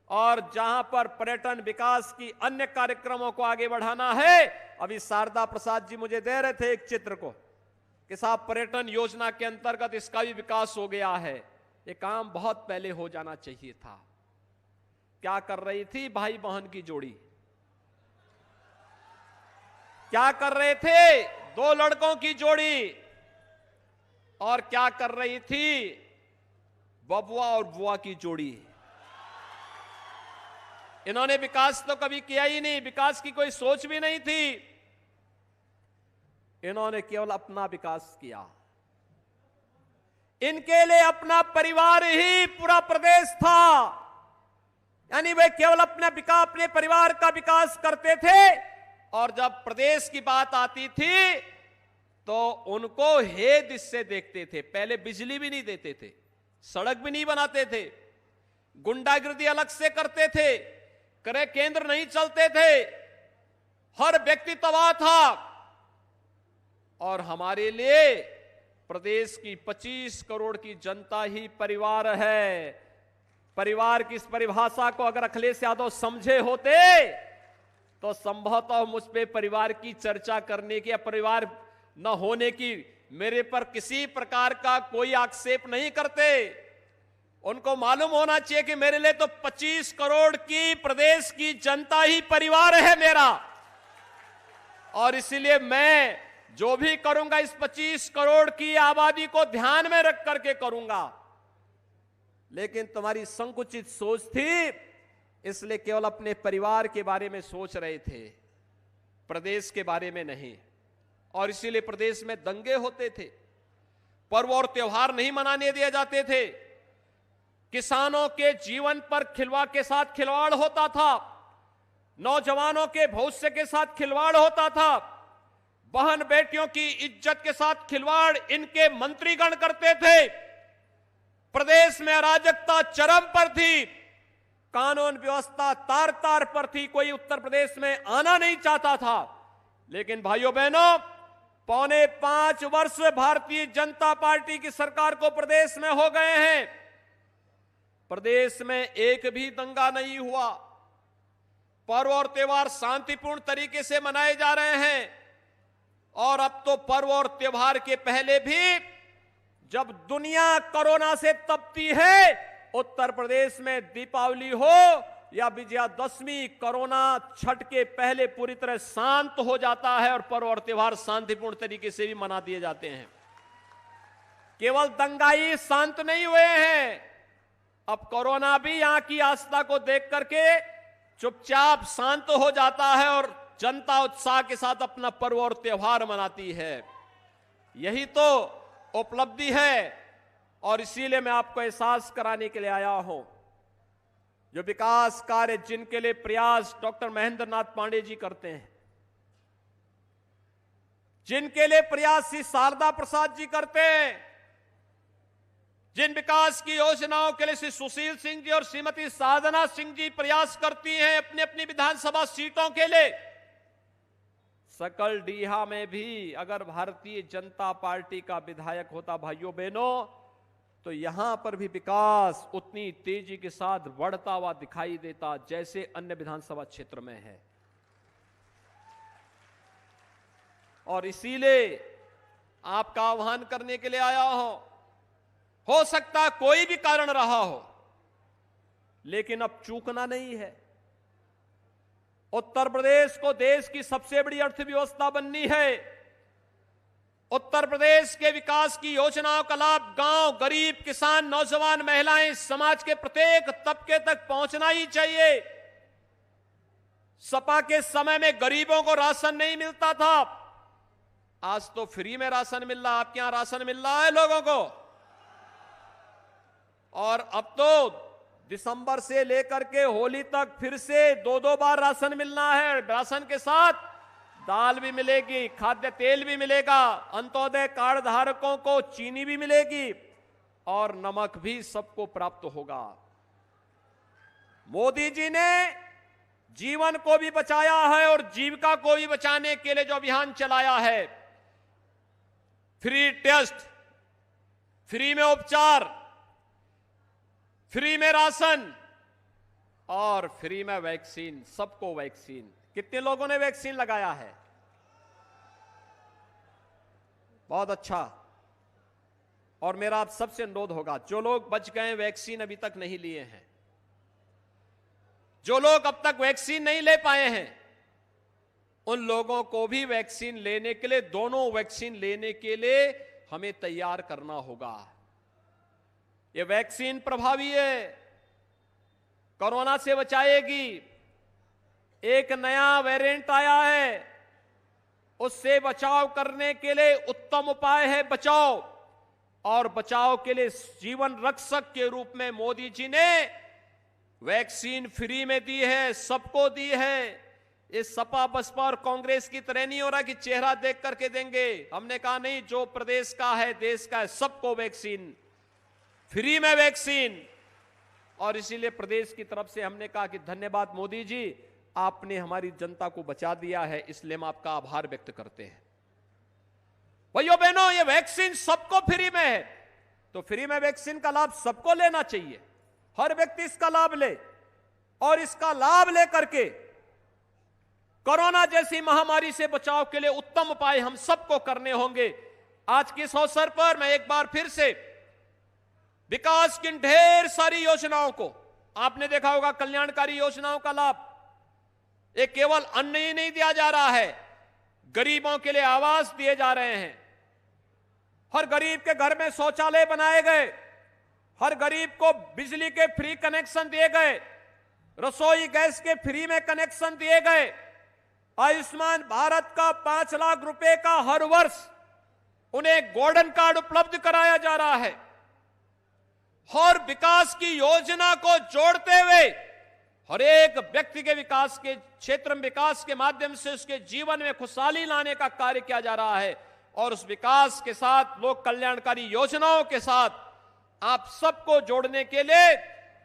और जहां पर पर्यटन विकास की अन्य कार्यक्रमों को आगे बढ़ाना है। अभी शारदा प्रसाद जी मुझे दे रहे थे एक चित्र को कि साहब पर्यटन योजना के अंतर्गत इसका भी विकास हो गया है। ये काम बहुत पहले हो जाना चाहिए था। क्या कर रही थी भाई बहन की जोड़ी? क्या कर रहे थे दो लड़कों की जोड़ी? और क्या कर रही थी बबुआ और बुआ की जोड़ी? इन्होंने विकास तो कभी किया ही नहीं, विकास की कोई सोच भी नहीं थी। इन्होंने केवल अपना विकास किया। इनके लिए अपना परिवार ही पूरा प्रदेश था। यानी वे केवल अपने परिवार का विकास करते थे, और जब प्रदेश की बात आती थी तो उनको हेद इससे देखते थे। पहले बिजली भी नहीं देते थे, सड़क भी नहीं बनाते थे, गुंडागिर्दी अलग से करते थे, क्रय केंद्र नहीं चलते थे, हर व्यक्ति तबाह था। और हमारे लिए प्रदेश की 25 करोड़ की जनता ही परिवार है। परिवार की इस परिभाषा को अगर अखिलेश यादव समझे होते तो संभवतः मुझ पे परिवार की चर्चा करने की या परिवार न होने की मेरे पर किसी प्रकार का कोई आक्षेप नहीं करते। उनको मालूम होना चाहिए कि मेरे लिए तो 25 करोड़ की प्रदेश की जनता ही परिवार है मेरा, और इसीलिए मैं जो भी करूंगा इस 25 करोड़ की आबादी को ध्यान में रख करके करूंगा। लेकिन तुम्हारी संकुचित सोच थी, इसलिए केवल अपने परिवार के बारे में सोच रहे थे, प्रदेश के बारे में नहीं। और इसीलिए प्रदेश में दंगे होते थे, पर्व और त्योहार नहीं मनाने दिए जाते थे, किसानों के जीवन पर के साथ खिलवाड़ होता था, नौजवानों के भविष्य के साथ खिलवाड़ होता था, बहन बेटियों की इज्जत के साथ खिलवाड़ इनके मंत्रीगण करते थे। प्रदेश में अराजकता चरम पर थी, कानून व्यवस्था तार तार पर थी, कोई उत्तर प्रदेश में आना नहीं चाहता था। लेकिन भाइयों बहनों, 4.25 वर्ष भारतीय जनता पार्टी की सरकार को प्रदेश में हो गए हैं, प्रदेश में एक भी दंगा नहीं हुआ, पर्व और त्योहार शांतिपूर्ण तरीके से मनाए जा रहे हैं। और अब तो पर्व और त्योहार के पहले भी जब दुनिया कोरोना से तपती है, उत्तर प्रदेश में दीपावली हो या विजयादशमी, कोरोना छठ के पहले पूरी तरह शांत हो जाता है और पर्व और त्योहार शांतिपूर्ण तरीके से भी मना दिए जाते हैं। केवल दंगाई शांत नहीं हुए हैं, अब कोरोना भी यहां की आस्था को देख करके चुपचाप शांत हो जाता है और जनता उत्साह के साथ अपना पर्व और त्योहार मनाती है। यही तो उपलब्धि है, और इसीलिए मैं आपको एहसास कराने के लिए आया हूं। जो विकास कार्य जिनके लिए प्रयास डॉक्टर महेंद्र नाथ पांडे जी करते हैं, जिनके लिए प्रयास श्री शारदा प्रसाद जी करते हैं, जिन विकास की योजनाओं के लिए श्री सुशील सिंह जी और श्रीमती साधना सिंह जी प्रयास करती हैं अपनी अपनी विधानसभा सीटों के लिए, सकल डीहा में भी अगर भारतीय जनता पार्टी का विधायक होता भाइयों बहनों, तो यहां पर भी विकास उतनी तेजी के साथ बढ़ता हुआ दिखाई देता जैसे अन्य विधानसभा क्षेत्र में है। और इसीलिए आपका आह्वान करने के लिए आया हूं। हो सकता कोई भी कारण रहा हो, लेकिन अब चूकना नहीं है। उत्तर प्रदेश को देश की सबसे बड़ी अर्थव्यवस्था बननी है। उत्तर प्रदेश के विकास की योजनाओं का लाभ गांव, गरीब, किसान, नौजवान, महिलाएं, समाज के प्रत्येक तबके तक पहुंचना ही चाहिए। सपा के समय में गरीबों को राशन नहीं मिलता था, आज तो फ्री में राशन मिल रहा। आपके यहां राशन मिल रहा है लोगों को? और अब तो दिसंबर से लेकर के होली तक फिर से 2-2 बार राशन मिलना है। राशन के साथ दाल भी मिलेगी, खाद्य तेल भी मिलेगा, अंत्योदय कार्ड धारकों को चीनी भी मिलेगी और नमक भी सबको प्राप्त होगा। मोदी जी ने जीवन को भी बचाया है और जीविका को भी बचाने के लिए जो अभियान चलाया है, फ्री टेस्ट, फ्री में उपचार, फ्री में राशन और फ्री में वैक्सीन, सबको वैक्सीन। कितने लोगों ने वैक्सीन लगाया है? बहुत अच्छा। और मेरा आप सबसे अनुरोध होगा, जो लोग बच गए वैक्सीन अभी तक नहीं लिए हैं, जो लोग अब तक वैक्सीन नहीं ले पाए हैं, उन लोगों को भी वैक्सीन लेने के लिए, दोनों वैक्सीन लेने के लिए हमें तैयार करना होगा। ये वैक्सीन प्रभावी है, कोरोना से बचाएगी। एक नया वेरिएंट आया है, उससे बचाव करने के लिए उत्तम उपाय है बचाव। और बचाव के लिए जीवन रक्षक के रूप में मोदी जी ने वैक्सीन फ्री में दी है, सबको दी है। इस सपा, बसपा और कांग्रेस की तरह नहीं हो रहा कि चेहरा देख करके देंगे। हमने कहा नहीं, जो प्रदेश का है, देश का है, सबको वैक्सीन, फ्री में वैक्सीन। और इसीलिए प्रदेश की तरफ से हमने कहा कि धन्यवाद मोदी जी, आपने हमारी जनता को बचा दिया है, इसलिए हम आपका आभार व्यक्त करते हैं। भाइयों बहनों, ये वैक्सीन सबको फ्री में है, तो फ्री में वैक्सीन का लाभ सबको लेना चाहिए। हर व्यक्ति इसका लाभ ले और इसका लाभ लेकर के कोरोना जैसी महामारी से बचाव के लिए उत्तम उपाय हम सबको करने होंगे। आज के इस अवसर पर मैं एक बार फिर से विकास की ढेर सारी योजनाओं को, आपने देखा होगा कल्याणकारी योजनाओं का लाभ, ये केवल अन्न ही नहीं दिया जा रहा है, गरीबों के लिए आवास दिए जा रहे हैं। हर गरीब के घर में शौचालय बनाए गए, हर गरीब को बिजली के फ्री कनेक्शन दिए गए, रसोई गैस के फ्री में कनेक्शन दिए गए। आयुष्मान भारत का 5 लाख रुपए का हर वर्ष उन्हें गोल्डन कार्ड उपलब्ध कराया जा रहा है। हर विकास की योजना को जोड़ते हुए हर एक व्यक्ति के विकास के क्षेत्र में विकास के माध्यम से उसके जीवन में खुशहाली लाने का कार्य किया जा रहा है। और उस विकास के साथ, लोक कल्याणकारी योजनाओं के साथ आप सबको जोड़ने के लिए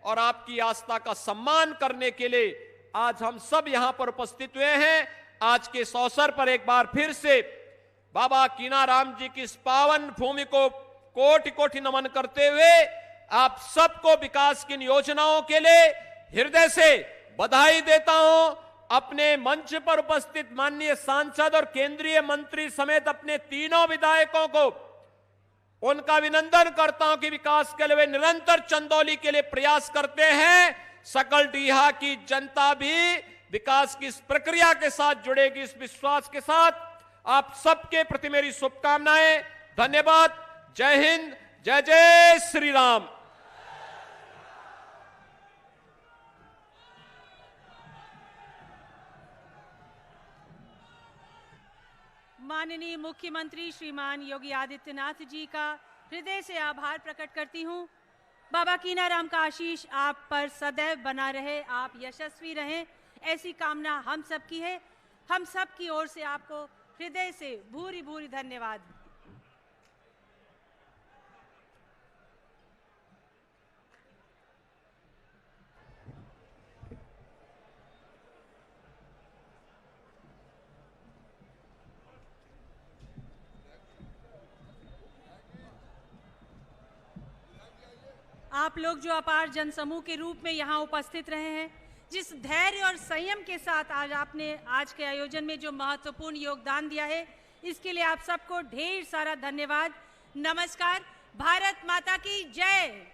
और आपकी आस्था का सम्मान करने के लिए आज हम सब यहां पर उपस्थित हुए हैं। आज के इस अवसर पर एक बार फिर से बाबा कीनाराम जी की इस पावन भूमि को कोटि कोटि नमन करते हुए आप सबको विकास की इन योजनाओं के लिए हृदय से बधाई देता हूं। अपने मंच पर उपस्थित माननीय सांसद और केंद्रीय मंत्री समेत अपने तीनों विधायकों को उनका अभिनंदन करता हूं कि विकास के लिए वे निरंतर चंदौली के लिए प्रयास करते हैं। सकल डीहा की जनता भी विकास की इस प्रक्रिया के साथ जुड़ेगी, इस विश्वास के साथ आप सबके प्रति मेरी शुभकामनाएं। धन्यवाद। जय हिंद, जय जय श्री राम। माननीय मुख्यमंत्री श्रीमान योगी आदित्यनाथ जी का हृदय से आभार प्रकट करती हूँ। बाबा कीनाराम का आशीष आप पर सदैव बना रहे, आप यशस्वी रहें, ऐसी कामना हम सब की है। हम सब की ओर से आपको हृदय से भूरी भूरी धन्यवाद। आप लोग जो अपार जनसमूह के रूप में यहाँ उपस्थित रहे हैं, जिस धैर्य और संयम के साथ आज आपने आज के आयोजन में जो महत्वपूर्ण योगदान दिया है, इसके लिए आप सबको ढेर सारा धन्यवाद। नमस्कार। भारत माता की जय।